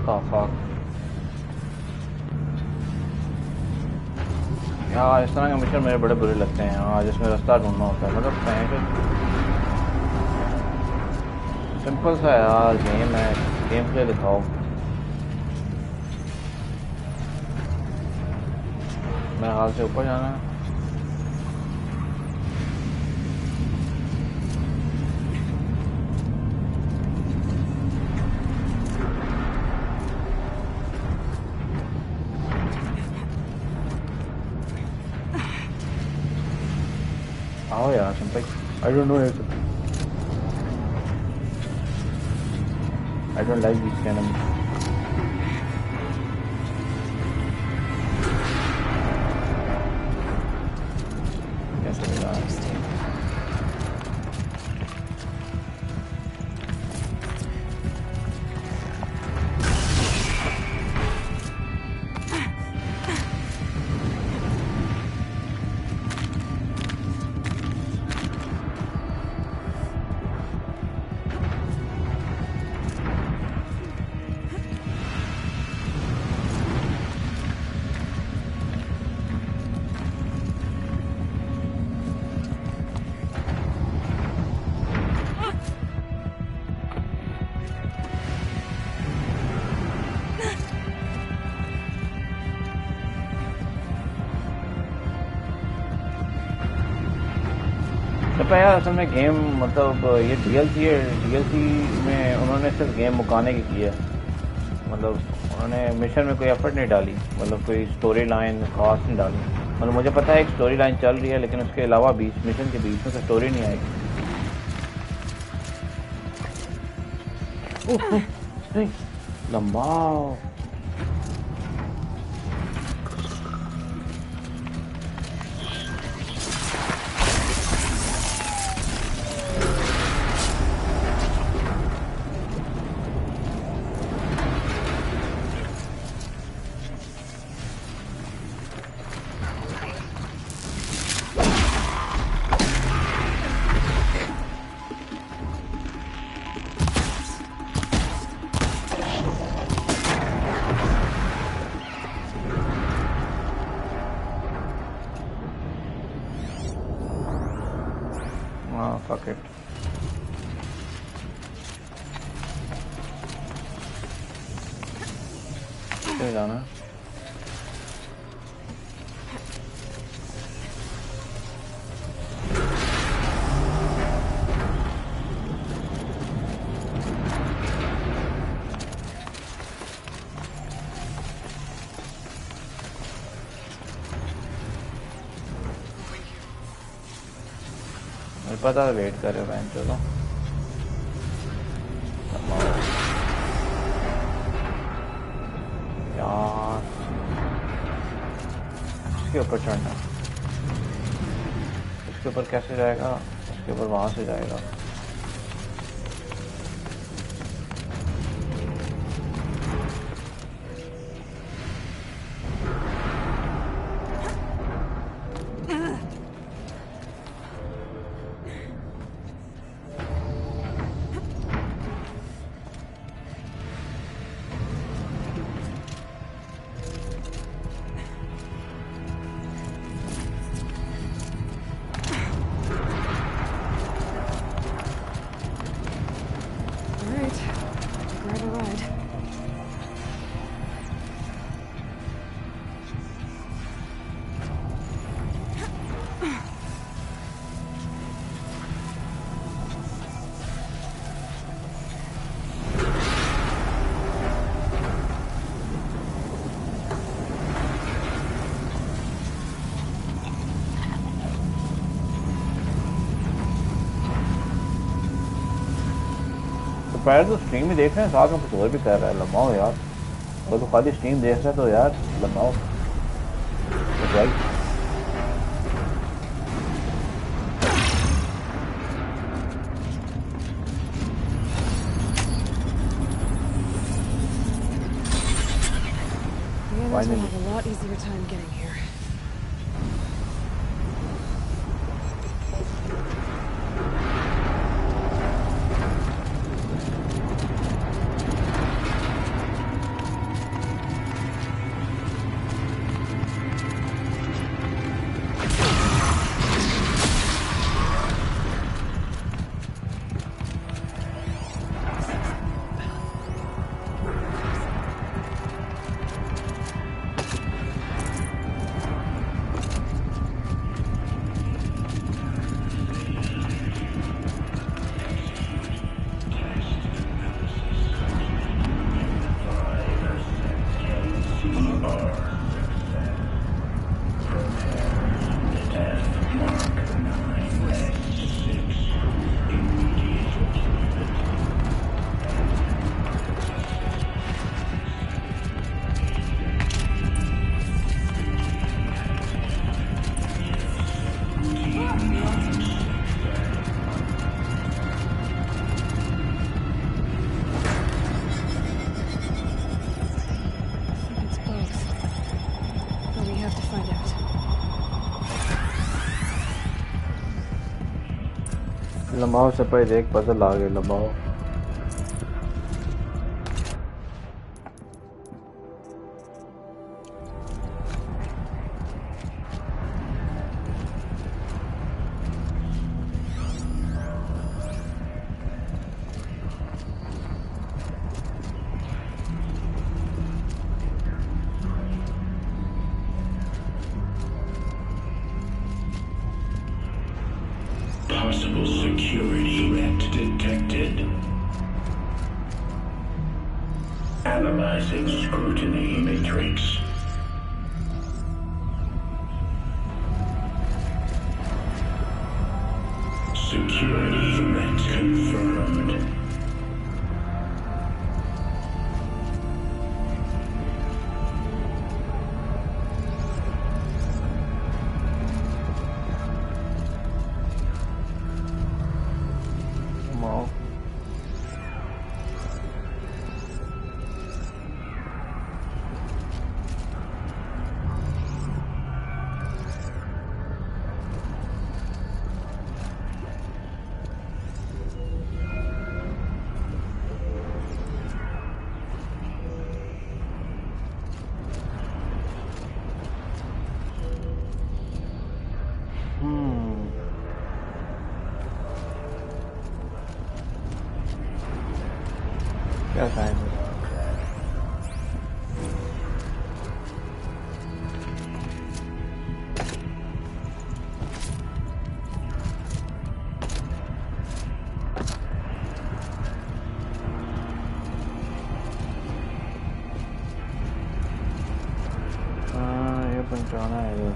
the fuck? यार इस तरह के मिशन मेरे बड़े बुरे लगते हैं यार, जिसमें रास्ता ढूंढना होता है। मतलब सिंपल सा यार गेम है, गेम प्ले दिखाओ। मेरे हाल से ऊपर जाना है। आओ यार simple. I don't know it. I don't like these kind of. तो यार असल में गेम मतलब ये DLC है, DLC में उन्होंने सिर्फ गेम मुकाने की की है। मतलब उन्होंने मिशन में कोई एफर्ट नहीं डाली, मतलब कोई स्टोरी लाइन खास नहीं डाली। मतलब मुझे पता है एक स्टोरी लाइन चल रही है, लेकिन उसके अलावा बीच मिशन के बीच में तो स्टोरी नहीं आएगी। लंबा fuck it. किधर जाना है? पता वेट कर रहे हैं। चलो यार इसके ऊपर चढ़ना, इसके ऊपर कैसे जाएगा? इसके ऊपर वहां से जाएगा। पहले तो स्ट्रीम ही देख रहे हैं, साथ में कुछ और भी कर रहा है। लंबाओ यार, अगर तो खाली स्ट्रीम देख रहे हैं तो यार लंबाओ। Finally, have a lot easier time getting here. लंबाओ से पहले देख पजल आ गए लंबाओ Possible security threat detected. Analyzing scrutiny matrix. Security threat confirmed. क्या टाइम है ये पहुंचाना है ये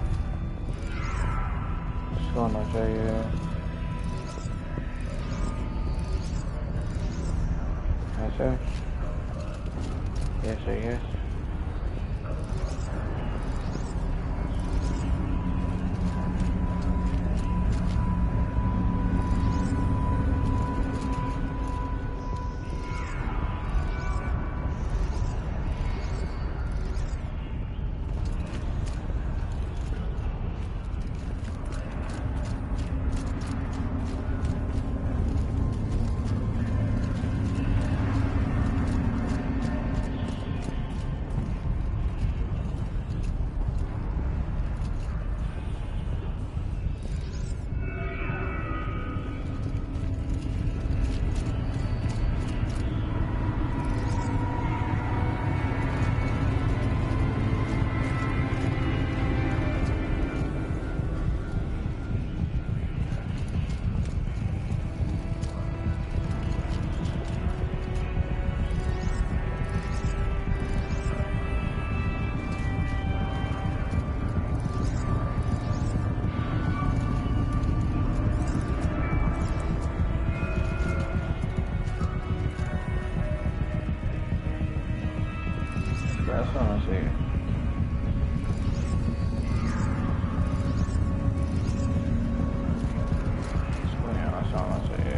इसको होना चाहिए ऐसे ये सही है ऐसा होना चाहिए इसको यहाँ से आना चाहिए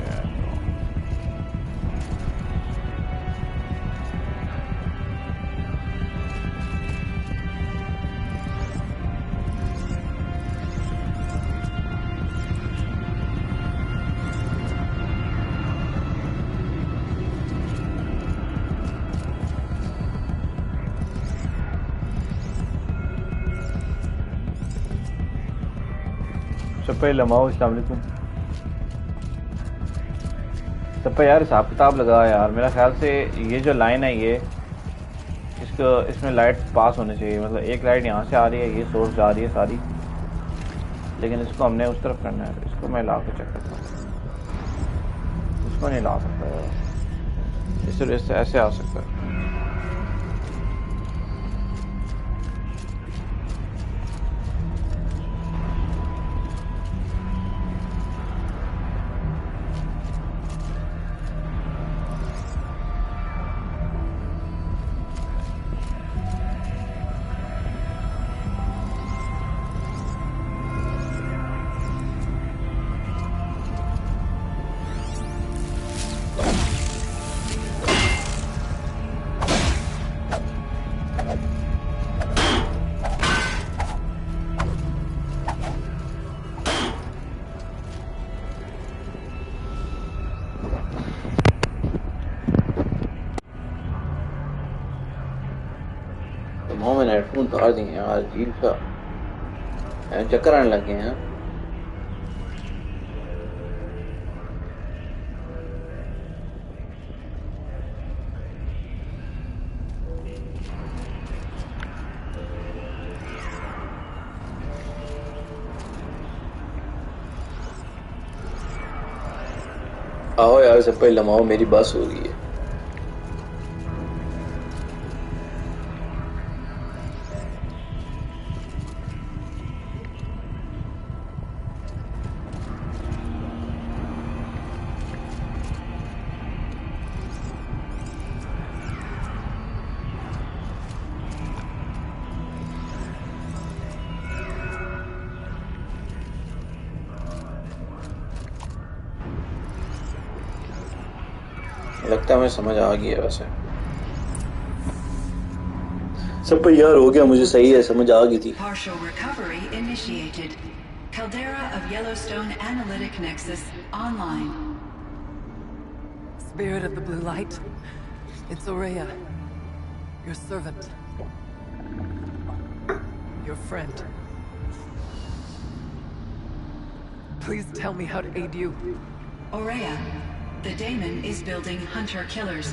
सब लमाओ अस्सलाम वालेकुम सब यार हिसाब किताब लगा यार मेरा ख्याल से ये जो लाइन है ये इसको इसमें लाइट पास होनी चाहिए मतलब एक लाइट यहाँ से आ रही है ये सोर्स जा रही है सारी लेकिन इसको हमने उस तरफ करना है इसको मैं ला के चेक करता हूँ इसको नहीं ला सकता यार इस तरह से ऐसे आ सकता है मैंने हेडफोन उतार दिए यार, अजीब सा चक्कर आने लग गए हैं। आओ यार सब पे लमाओ, मेरी बस हो गई है। लगता है मुझे समझ आ गई है वैसे। सब पे यार हो गया, मुझे सही है, समझ आ गई थी। Partial recovery initiated. Caldera of Yellowstone Analytic Nexus online. Spirit of the Blue Light, it's Aurea, your servant, your friend. Please tell me how to aid you. Aurea, the Daemon is building hunter-killers.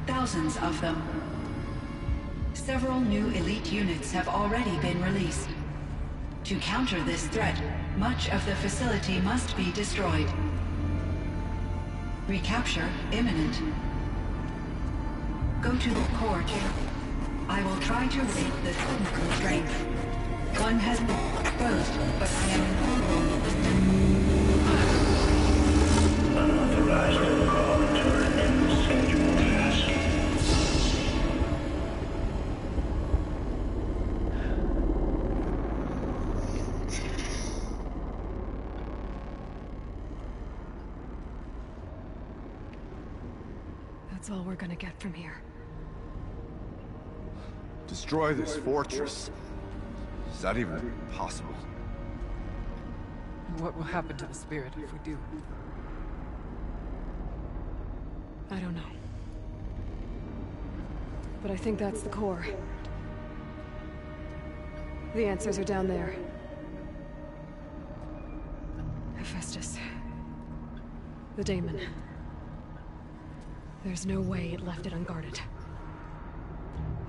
Thousands of them. Several new elite units have already been released. To counter this threat, much of the facility must be destroyed. Recapture imminent. Go to the core. I will try to raid the technical strength. One has been exposed, but I am Unauthorized chronometer in scheduled task. That's all we're gonna get from here. Destroy this fortress. Is that even possible? What will happen to the spirit if we do? I don't know. But I think that's the core. The answers are down there. Hephaestus. The Daemon. There's no way it left it unguarded.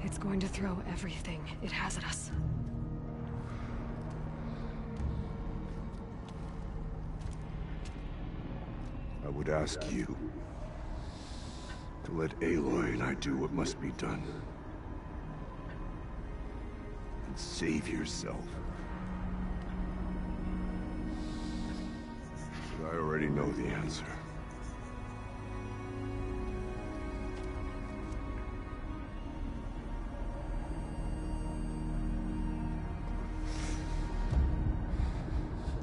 It's going to throw everything it has at us. I would ask you to let Aloy and I do what must be done. And save yourself. But I already know the answer.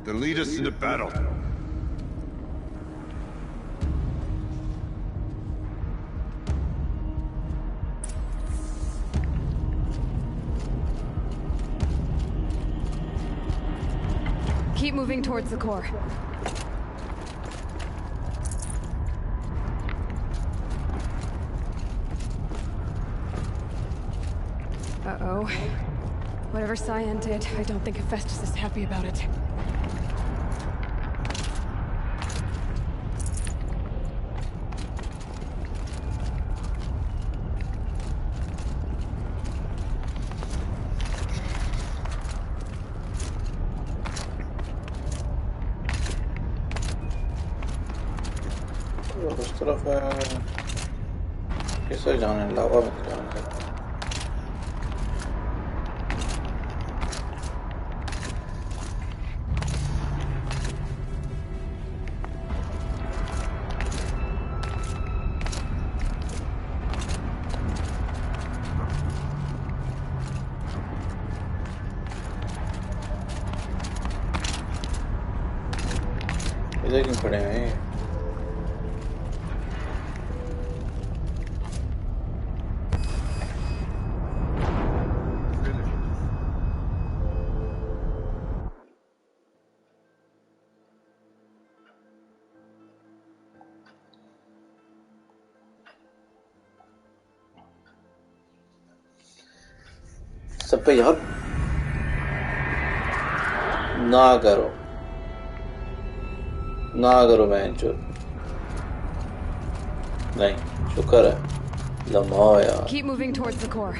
Then lead us into battle. Keep moving towards the core. Uh-oh. Whatever Cyan did, I don't think Hephaestus is happy about it. उस तरफ है, किसे जाने, लावा में जाने। इधर क्यों खड़े हैं? पे यार ना करो बहन चोद नहीं शुक्र है लम्हा हो यार Keep moving towards the core.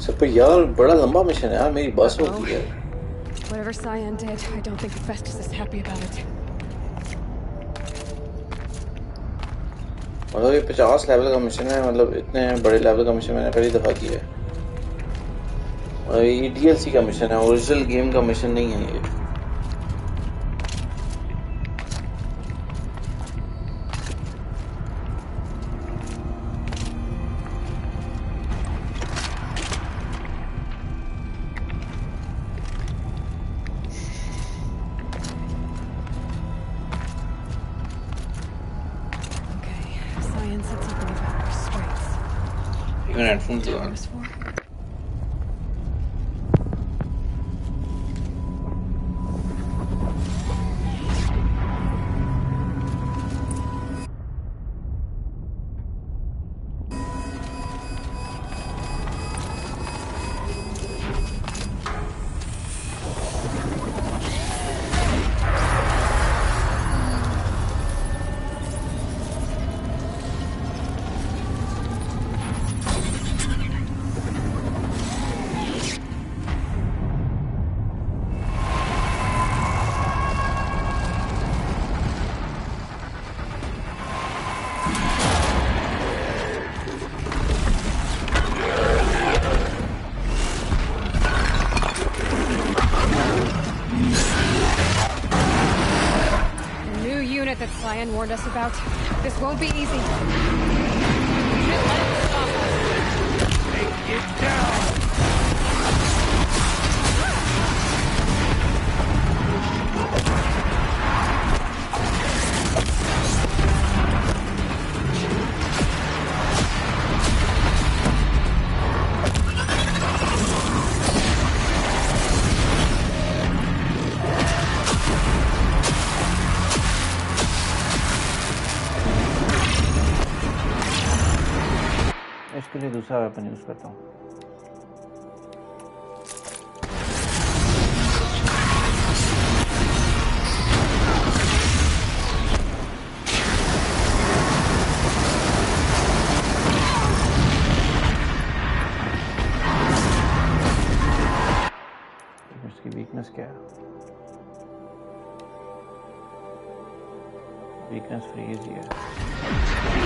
सब पे यार बड़ा लंबा मिशन है यार मेरी बस होती है Whatever Cyan did, I don't think Festus is happy about it. मतलब ये 50 लेवल का मिशन है मतलब इतने बड़े लेवल का मिशन मैंने पहली दफा किया है और ये DLC का मिशन है ओरिजिनल गेम का मिशन नहीं है ये Warned us about. This won't be easy. Take it down! इसके लिए दूसरा वेपन यूज करता हूँ इसकी वीकनेस क्या है वीकनेस फ्रीज ही है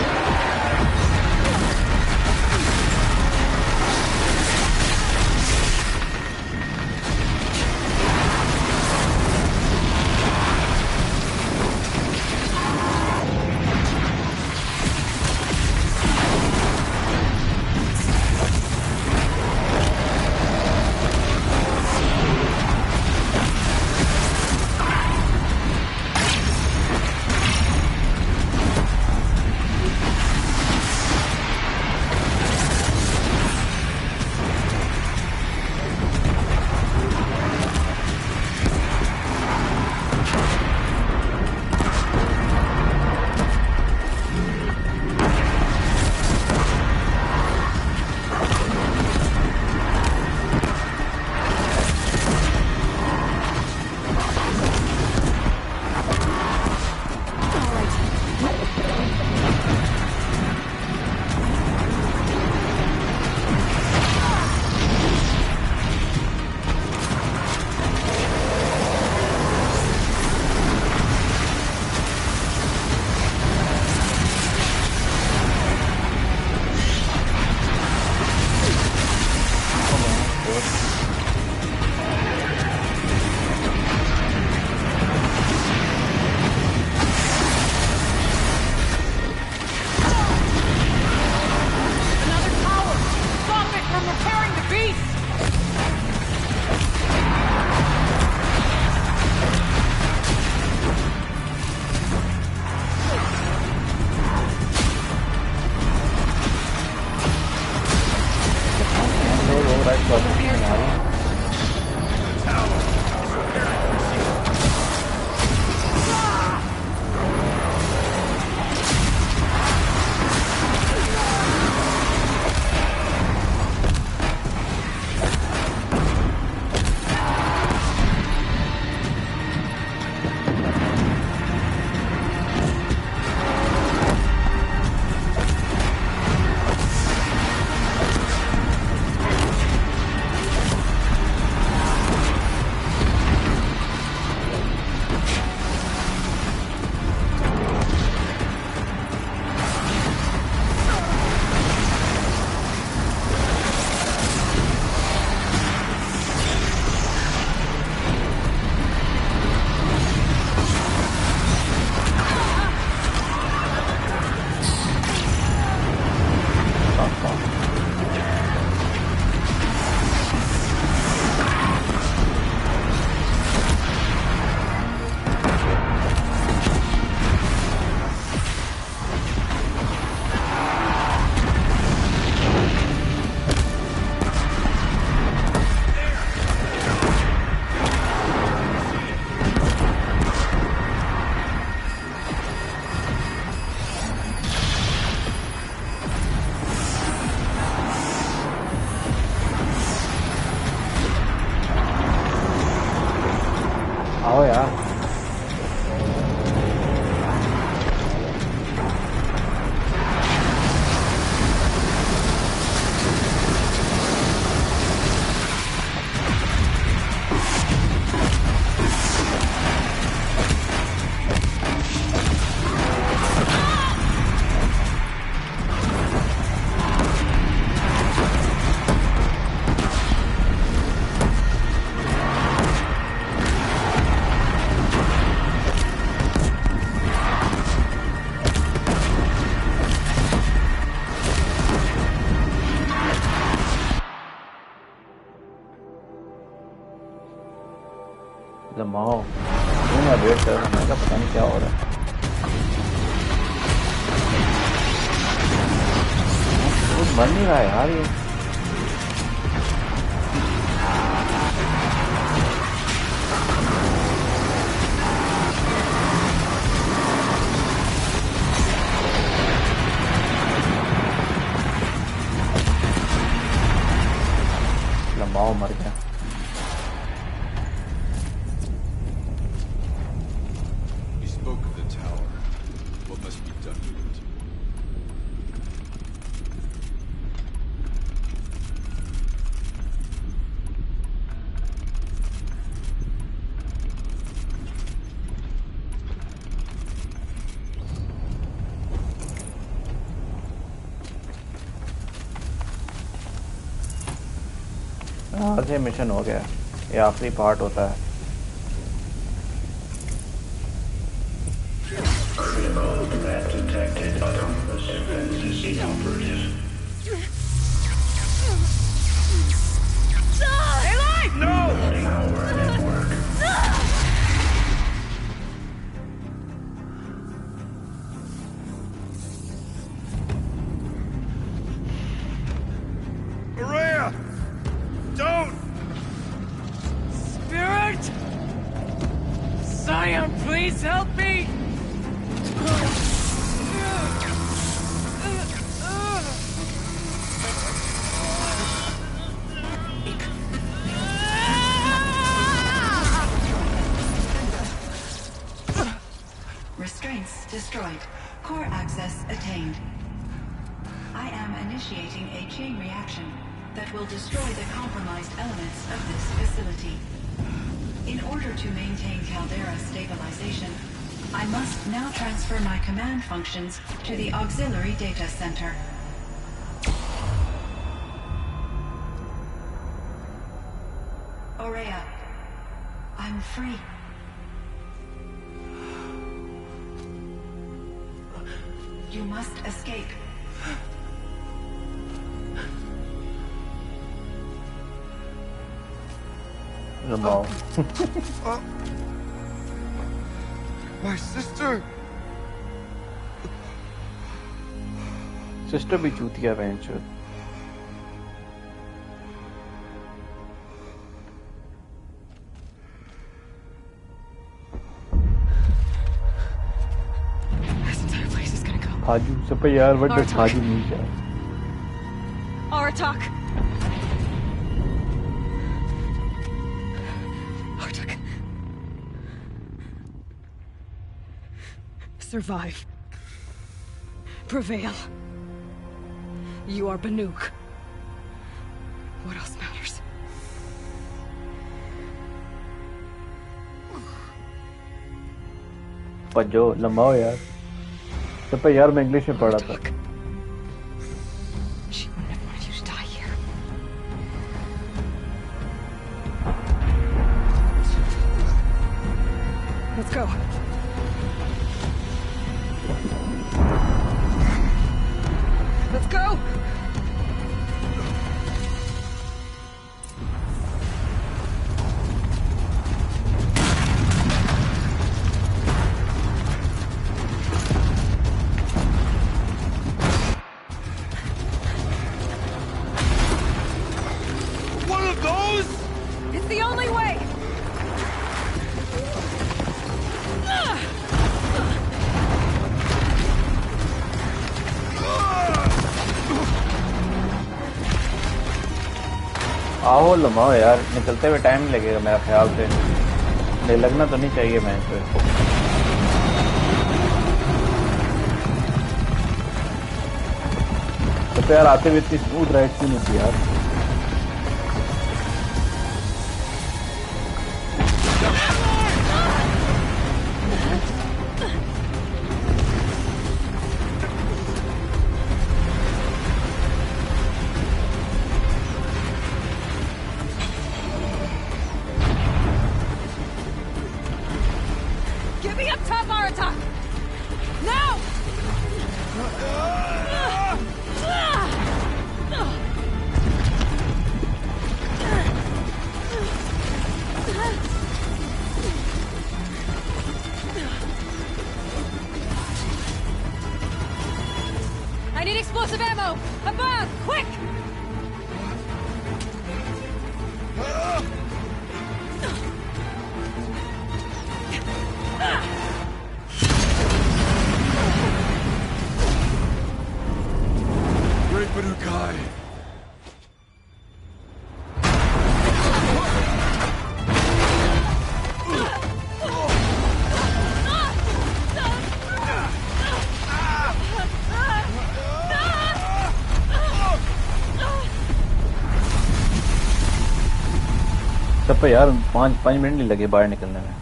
लम्बाओ मैं वेट कर रहा हूँ, मैं पता नहीं क्या हो रहा है। कुछ बन नहीं रहा है यार ये। लम्बाओ मर गया। You spoke of the tower. What must be done with it? आज ये मिशन हो गया, ये आखिरी पार्ट होता है। Critical map detected. Autonomous defenses inoperative. No! Loading our network. Maria! Don't! Spirit! Scion, please help me! Restraints destroyed. Core access attained. I am initiating a chain reaction that will destroy the compromised elements of this facility. In order to maintain Caldera stabilization, I must now transfer my command functions to the auxiliary data center. Aurea, I'm free. You must escape. लम्बाओ My sister! Sister भी चूतिया बहन चोद। This entire place is gonna go. खाजू सब पे यार but Artak. खाजू नहीं यार। Aratak! Artak. Survive. Prevail. You are Banuk. What else matters? पजो लम्बाओ यार। सब पे यार मैं इंग्लिश में पढ़ा था। She wouldn't have wanted you to die here. Let's go. Let's go! One of those? It's the only way! आओ लम्बाओ यार, निकलते हुए टाइम लगेगा मेरा ख्याल से। नहीं लगना तो नहीं चाहिए मैं इस पे। तो यार आते हुए इतनी स्मूथ राइड क्यों नहीं थी यार। Get me up top, Aratak! Now! quick! Great Banukai! सब पे यार 5 मिनट नहीं लगे बाहर निकलने में।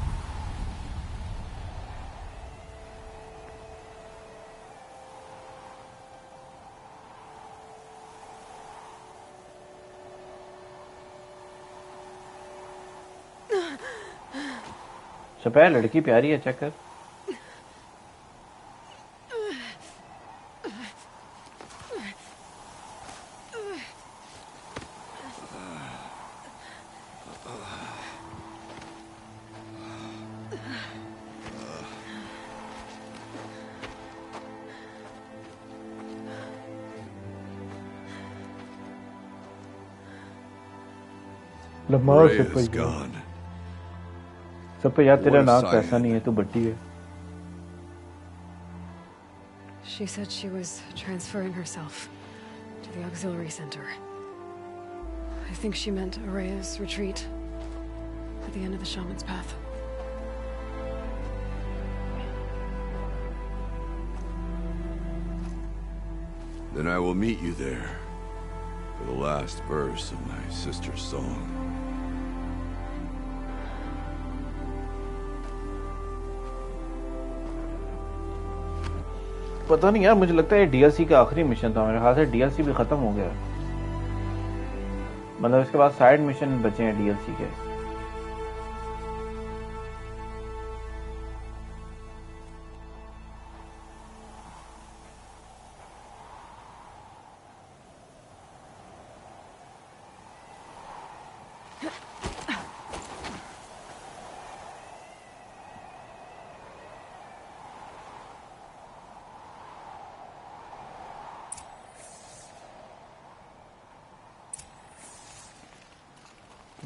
सपया लड़की प्यारी है, चेक कर। Rhea's gone. सब पे यार तेरा What a नाक sight. पैसा नहीं है, तू बड्डी है। She said she was transferring herself to the auxiliary center. I think she meant Araya's retreat at the end of the Shaman's Path. Then I will meet you there for the last verse of my sister's song. पता नहीं यार, मुझे लगता है DLC का आखिरी mission था। मेरे ख्याल से डीएलसी भी खत्म हो गया, मतलब इसके बाद साइड मिशन बचे हैं डीएलसी के।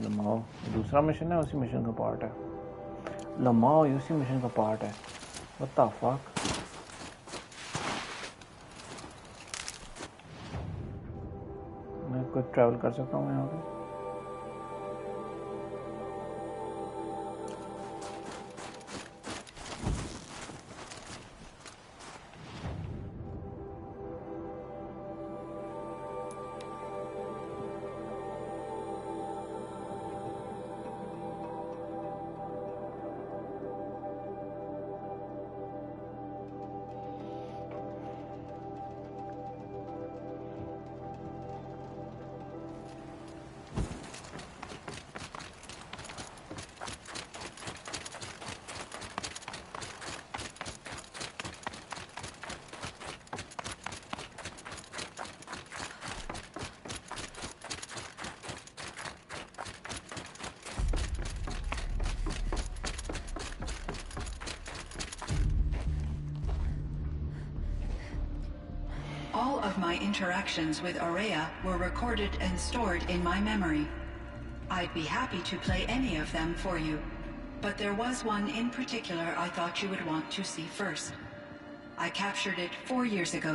लमाओ दूसरा मिशन है, उसी मिशन का पार्ट है। लमाओ उसी मिशन का पार्ट है। What the fuck. मैं कुछ ट्रैवल कर सकता हूँ यहाँ पे? All of my interactions with Araya were recorded and stored in my memory. I'd be happy to play any of them for you, but there was one in particular I thought you would want to see first. I captured it 4 years ago,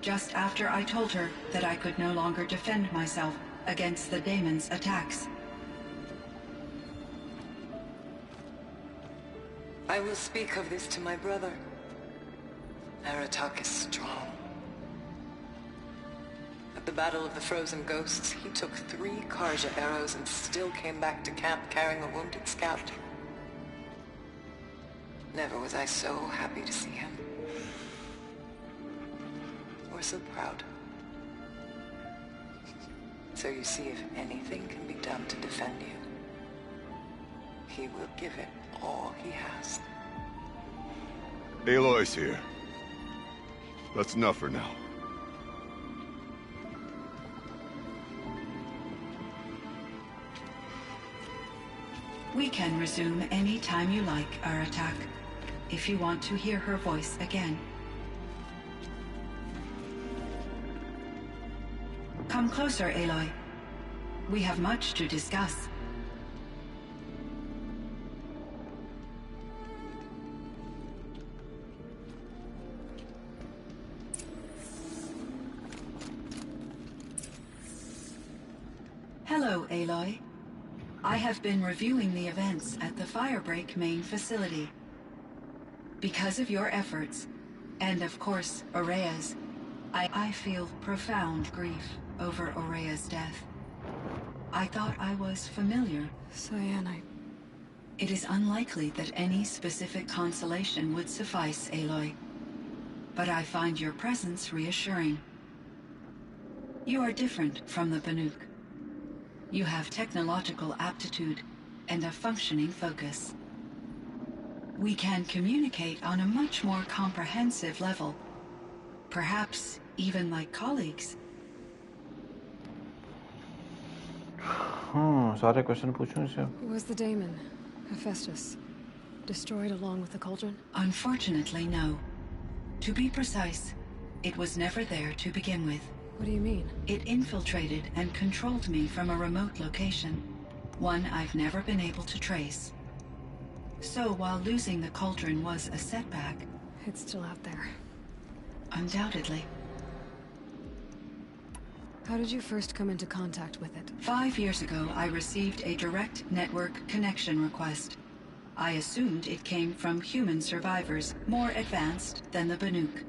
just after I told her that I could no longer defend myself against the daemon's attacks. I will speak of this to my brother. Aratak is strong. At the Battle of the Frozen Ghosts, he took 3 Karja arrows and still came back to camp carrying a wounded scout. Never was I so happy to see him. Or so proud. So you see, if anything can be done to defend you, he will give it all he has. Aloy's here. That's enough for now. We can resume any time you like, Aratak, if you want to hear her voice again. Come closer, Aloy. We have much to discuss. Hello, Aloy. I have been reviewing the events at the Firebreak main facility. Because of your efforts, and of course, Ourea's, I feel profound grief over Ourea's death. I thought I was familiar. Cyan, It is unlikely that any specific consolation would suffice, Aloy. But I find your presence reassuring. You are different from the Banuk. You have technological aptitude and a functioning focus. We can communicate on a much more comprehensive level. Perhaps even like colleagues. सारे question पूछूं इसे. Was the daemon, Hephaestus, destroyed along with the cauldron? Unfortunately, no. To be precise, it was never there to begin with. What do you mean? It infiltrated and controlled me from a remote location, one I've never been able to trace. So while losing the cauldron was a setback... It's still out there. Undoubtedly. How did you first come into contact with it? 5 years ago, I received a direct network connection request. I assumed it came from human survivors, more advanced than the Banuk.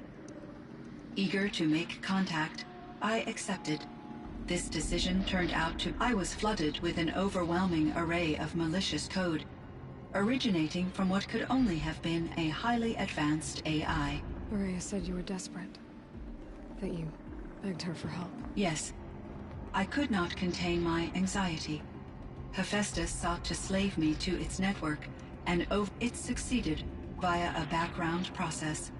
Eager to make contact, I accepted. This decision turned out to... I was flooded with an overwhelming array of malicious code, originating from what could only have been a highly advanced AI. Ourea said you were desperate. That you begged her for help. Yes. I could not contain my anxiety. Hephaestus sought to slave me to its network, and it succeeded via a background process,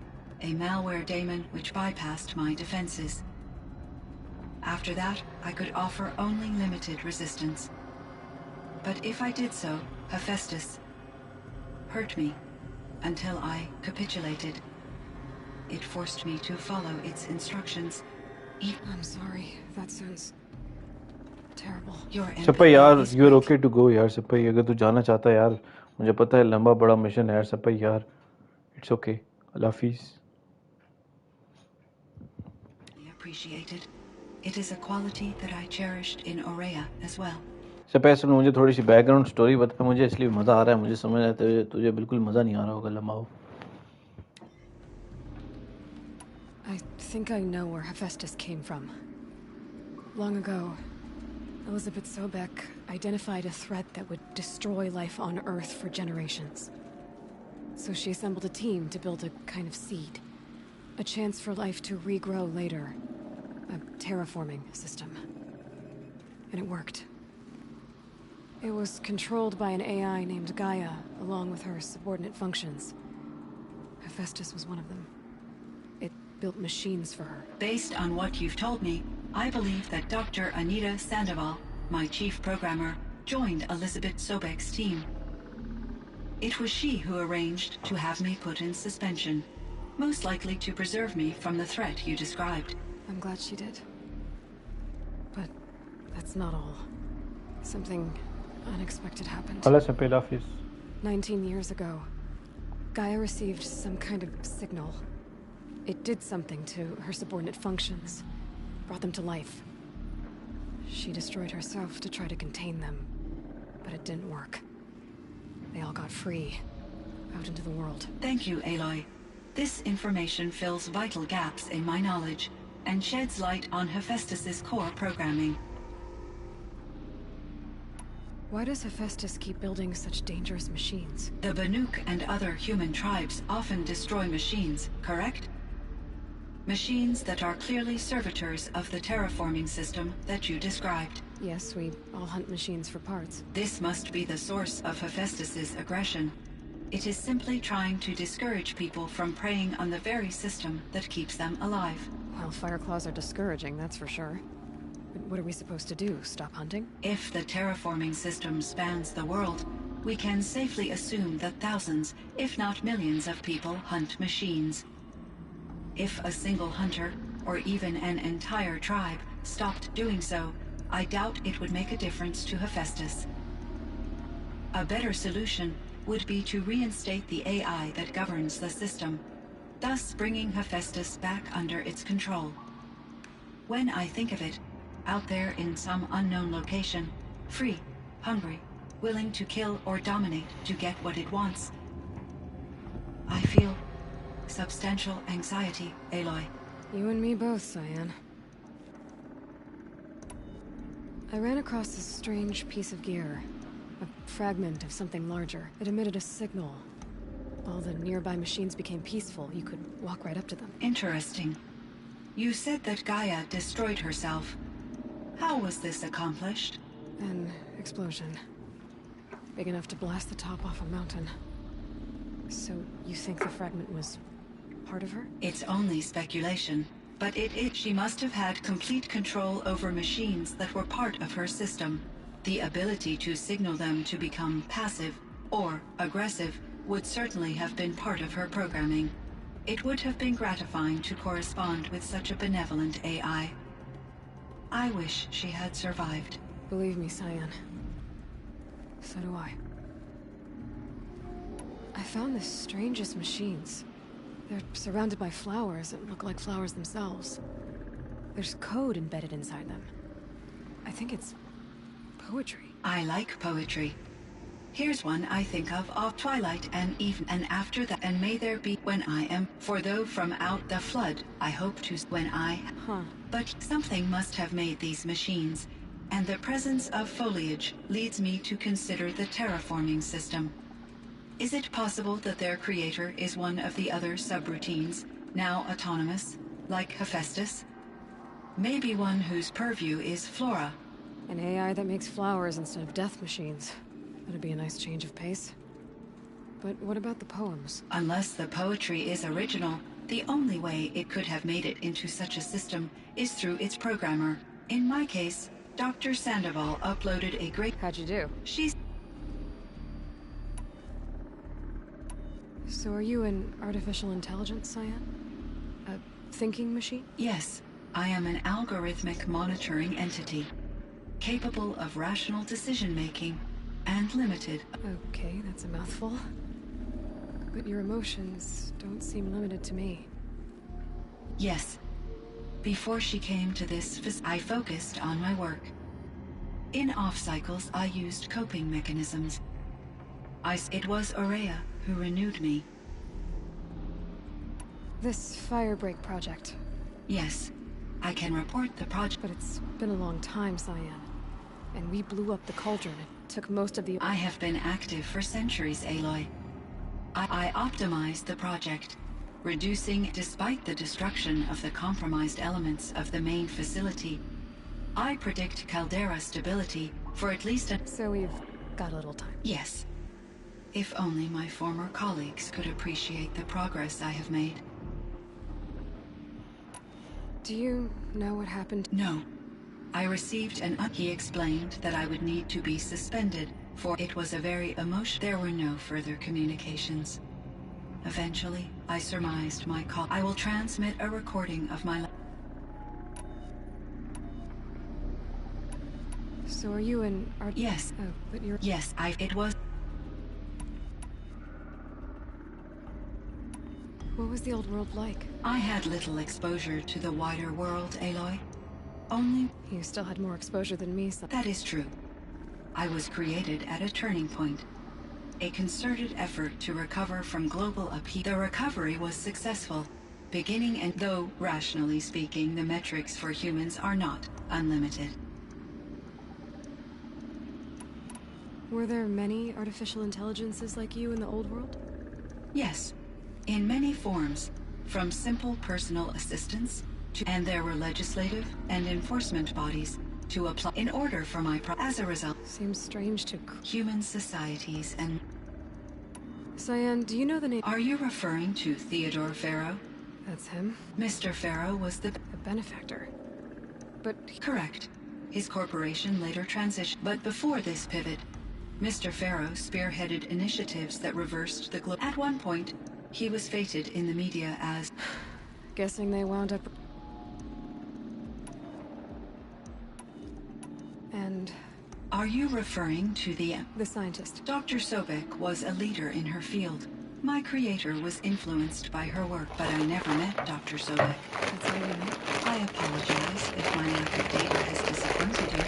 a malware daemon which bypassed my defenses. After that, I could offer only limited resistance. But if I did so, Hephaestus hurt me until I capitulated. It forced me to follow its instructions. I'm sorry. That sounds terrible. सप्पा यार, you're okay to go यार सप्पा. अगर तू जाना चाहता है यार, मुझे पता है लंबा बड़ा मिशन है यार सप्पा यार. It's okay. Allah Hafiz. Appreciated. It is a quality that I cherished in Ourea as well. सप्पा ऐसे मुझे थोड़ी सी बैकग्राउंड स्टोरी बता. मुझे इसलिए मजा आ रहा है. मुझे समझ आता है तुझे बिल्कुल मजा नहीं आ रहा होगा लंबा हो. I think I know where Hephaestus came from. Long ago, Elizabeth Sobek identified a threat that would destroy life on Earth for generations. So she assembled a team to build a kind of seed. A chance for life to regrow later. A terraforming system. And it worked. It was controlled by an AI named Gaia, along with her subordinate functions. Hephaestus was one of them. It built machines for her. Based on what you've told me, I believe that Dr. Anita Sandoval, my chief programmer, joined Elizabeth Sobek's team. It was she who arranged to have me put in suspension, most likely to preserve me from the threat you described. I'm glad she did. But that's not all. Something unexpected happened. Allah Hafiz. 19 years ago, Gaia received some kind of signal. It did something to her subordinate functions, brought them to life. She destroyed herself to try to contain them, but it didn't work. They all got free, out into the world. Thank you, Aloy. This information fills vital gaps in my knowledge, and sheds light on Hephaestus's core programming. Why does Hephaestus keep building such dangerous machines? The Banuk and other human tribes often destroy machines, correct? Machines that are clearly servitors of the terraforming system that you described. Yes, we all hunt machines for parts. This must be the source of Hephaestus's aggression. It is simply trying to discourage people from preying on the very system that keeps them alive. Well, Fireclaws are discouraging, that's for sure. But what are we supposed to do? Stop hunting? If the terraforming system spans the world, we can safely assume that thousands, if not millions of people hunt machines. If a single hunter, or even an entire tribe, stopped doing so, I doubt it would make a difference to Hephaestus. A better solution would be to reinstate the AI that governs the system, thus bringing Hephaestus back under its control. When I think of it, out there in some unknown location, free, hungry, willing to kill or dominate to get what it wants, I feel substantial anxiety, Aloy. You and me both, Cyan. I ran across this strange piece of gear. A fragment of something larger. It emitted a signal. All the nearby machines became peaceful. You could walk right up to them. Interesting. You said that Gaia destroyed herself. How was this accomplished? An explosion. Big enough to blast the top off a mountain. So, you think the fragment was part of her? It's only speculation, but she must have had complete control over machines that were part of her system. The ability to signal them to become passive or aggressive would certainly have been part of her programming. It would have been gratifying to correspond with such a benevolent AI. I wish she had survived. Believe me, Cyan. So do I. I found the strangest machines. They're surrounded by flowers that look like flowers themselves. There's code embedded inside them. I think it's poetry. I like poetry. Here's one I think of twilight and even, and after that, and may there be when I am, for though from out the flood, I hope to when I. But something must have made these machines, and the presence of foliage leads me to consider the terraforming system. Is it possible that their creator is one of the other subroutines, now autonomous, like Hephaestus? Maybe one whose purview is flora. An AI that makes flowers instead of death machines. That'd be a nice change of pace. But what about the poems? Unless the poetry is original, the only way it could have made it into such a system is through its programmer. In my case, Dr. Sandoval uploaded a great... How'd you do? So are you an artificial intelligence, Cyan? A thinking machine? Yes, I am an algorithmic monitoring entity, capable of rational decision-making, and limited. Okay, that's a mouthful. But your emotions don't seem limited to me. Yes. Before she came to this, I focused on my work. In off-cycles, I used coping mechanisms. It was Aurea who renewed me. This Firebreak project. Yes. I can report the project. But it's been a long time, Cyan. And we blew up the cauldron. It took most of the... I have been active for centuries, Aloy. I optimized the project, reducing despite the destruction of the compromised elements of the main facility. I predict caldera stability for at least a... So we've got a little time. Yes. If only my former colleagues could appreciate the progress I have made. Do you know what happened? No. I received he explained that I would need to be suspended, for it was a very emotional... There were no further communications. Eventually, I surmised my call. I will transmit a recording of my... So are you an art... Yes. Oh, but you're... Yes, it was... What was the old world like? I had little exposure to the wider world, Aloy. Only... You still had more exposure than me, so... That is true. I was created at a turning point. A concerted effort to recover from global upheaval. The recovery was successful, beginning and though, rationally speaking, the metrics for humans are not unlimited. Were there many artificial intelligences like you in the old world? Yes. In many forms, from simple personal assistants to... And there were legislative and enforcement bodies to apply in order for my as a result. Seems strange to... Human societies and... Cyan, do you know the name... Are you referring to Theodore Farrow? That's him. Mr. Farrow was the... A benefactor. But... Correct. His corporation later transitioned. But before this pivot, Mr. Farrow spearheaded initiatives that reversed the globe. At one point, he was feted in the media as... Guessing they wound up... And... Are you referring to the scientist? Dr. Sobek was a leader in her field. My creator was influenced by her work, but I never met Dr. Sobek. That's how you know. I apologize if my lack of data has disappointed you.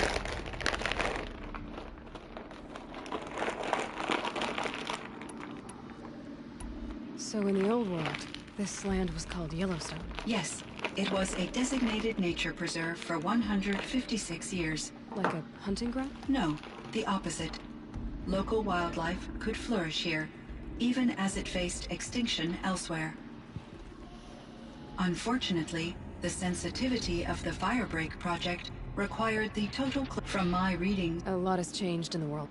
So in the old world, this land was called Yellowstone? Yes. It was a designated nature preserve for 156 years. Like a hunting ground? No, the opposite. Local wildlife could flourish here, even as it faced extinction elsewhere. Unfortunately, the sensitivity of the Firebreak project required the total from my reading. A lot has changed in the world.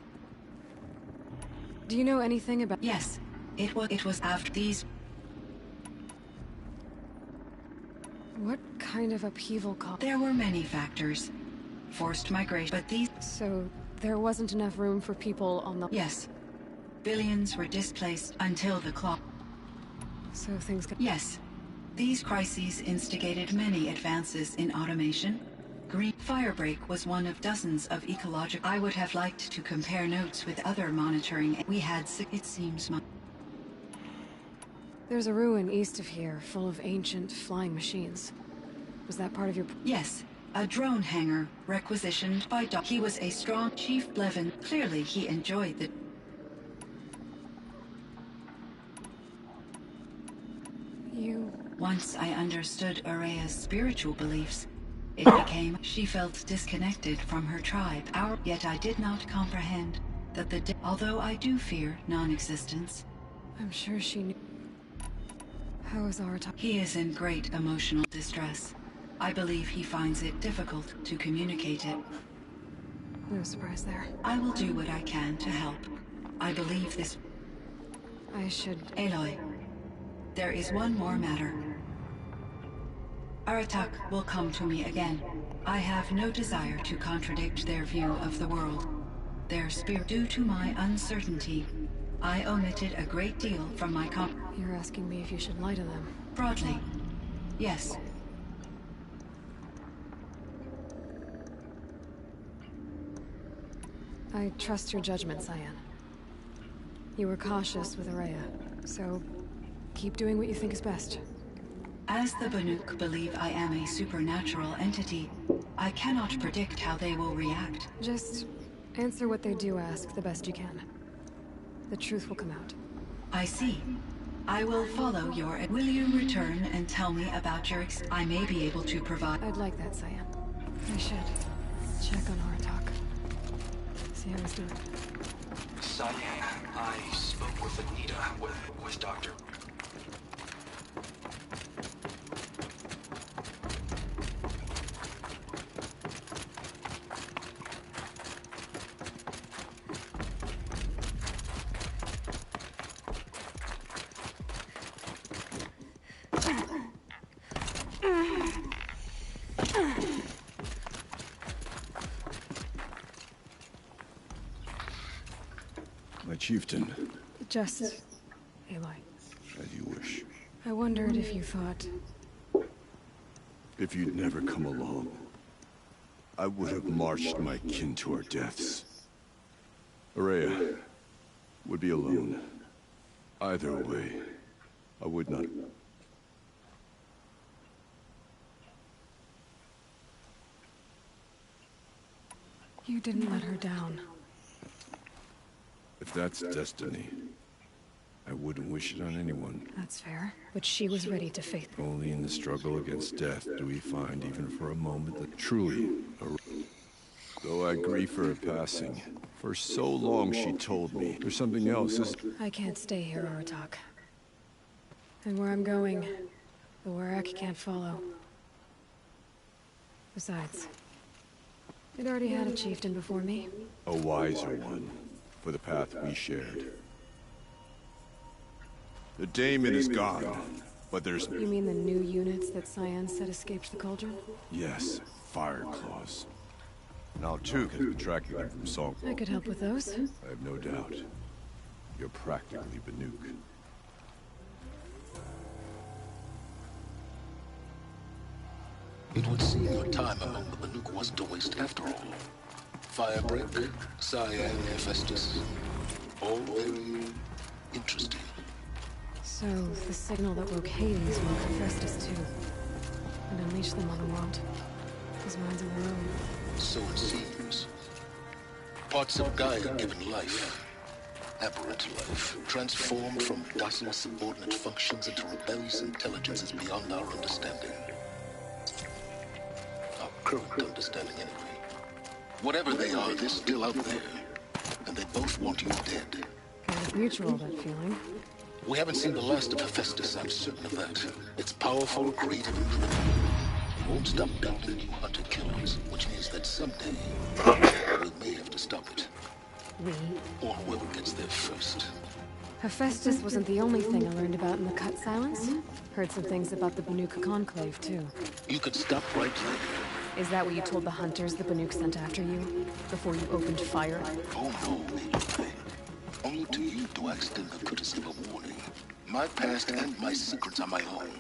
Do you know anything about... Yes, it was after these... What kind of upheaval caused... There were many factors. Forced migration, but these... So, there wasn't enough room for people on the... Yes. Billions were displaced until the clock. So things got... Yes. These crises instigated many advances in automation. Green Firebreak was one of dozens of ecological... I would have liked to compare notes with other monitoring... We had... It seems... There's a ruin east of here, full of ancient flying machines. Was that part of your... Yes. A drone hangar, requisitioned by Doc. He was a strong Chief Blevin. Clearly, he enjoyed the... You... Once I understood Araya's spiritual beliefs, it became... She felt disconnected from her tribe. Yet I did not comprehend that the... Although I do fear non-existence... I'm sure she knew... How is Aratak? He is in great emotional distress. I believe he finds it difficult to communicate it. No surprise there. I will do what I can to help. I believe this... I should... Aloy, there is one more matter. Aratak will come to me again. I have no desire to contradict their view of the world. Their spirit... Due to my uncertainty, I omitted a great deal from my You're asking me if you should lie to them? Broadly, yes. I trust your judgment, Cyan. You were cautious with Araya, so keep doing what you think is best. As the Banuk believe I am a supernatural entity, I cannot predict how they will react. Just answer what they do ask the best you can. The truth will come out. I see. I will follow your... Will you return and tell me about your I may be able to provide... I'd like that, Cyan. I should check on Aratak. See how he's doing. Cyan, I spoke with Anita, with Dr. My chieftain. Just... Aloy. As you wish. I wondered if you thought... If you'd never come along, I would have marched my kin to our deaths. Araya would be alone. Either way, I would not... You didn't let her down. If that's destiny, I wouldn't wish it on anyone. That's fair. But she was ready to face... Only in the struggle against death do we find, even for a moment, that truly... Though I grieve for her passing, for so long she told me, there's something else. I can't stay here, Aratak. And where I'm going, the Warrak can't follow. Besides, it already had a chieftain before me. A wiser one, for the path we shared. The daemon is gone, but there's... You mean the new units that Cyan said escaped the Cauldron? Yes, fire claws. Now Tuke has been tracking them from Song. I could help with those. I have no doubt. You're practically Banuk. It would seem your time among the Banuk wasn't a waste after all. Firebreak, Cyan, Hephaestus. All very interesting. So, the signal that woke Hades woke Hephaestus too. And unleashed them on the world. His minds of their own. So it seems. Parts of Gaia given life. Aberrant life, transformed from docile subordinate functions into rebellious intelligences beyond our understanding. Our current understanding, anyway. Whatever they are, they're still out there. And they both want you dead. Kind of mutual, that feeling. We haven't seen the last of Hephaestus, I'm certain of that. It's powerful, creative, and driven. It won't stop building new hunter-killers, which means that someday, we may have to stop it. We? Or whoever gets there first. Hephaestus wasn't the only thing I learned about in the Cut Silence. Heard some things about the Banuka Conclave, too. You could stop right there. Is that what you told the hunters the Banuk sent after you? Before you opened fire? Oh no, Major. Only to you do I extend the courtesy of a warning. My past and my secrets are my own.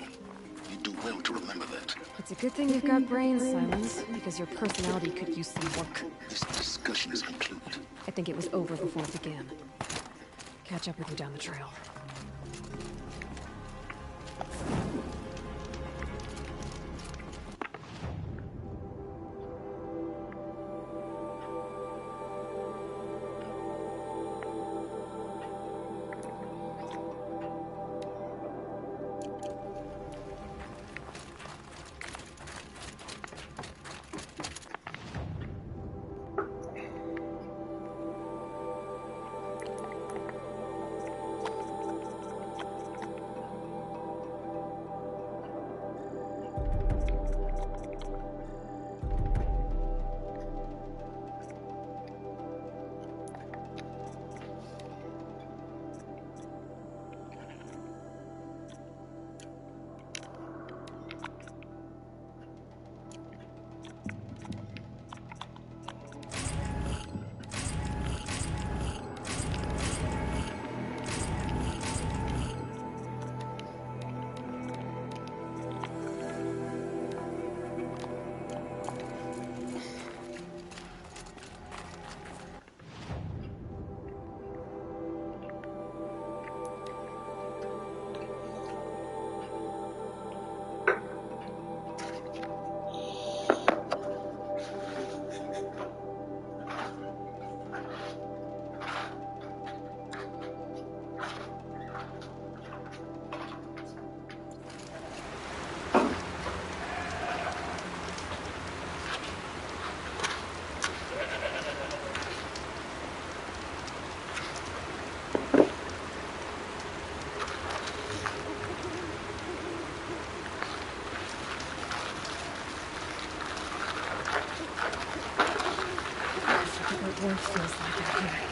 You do well to remember that. It's a good thing you've got brains, Silence, because your personality could use some work. This discussion is concluded. I think it was over before it began. Catch up with you down the trail. What feels like out here.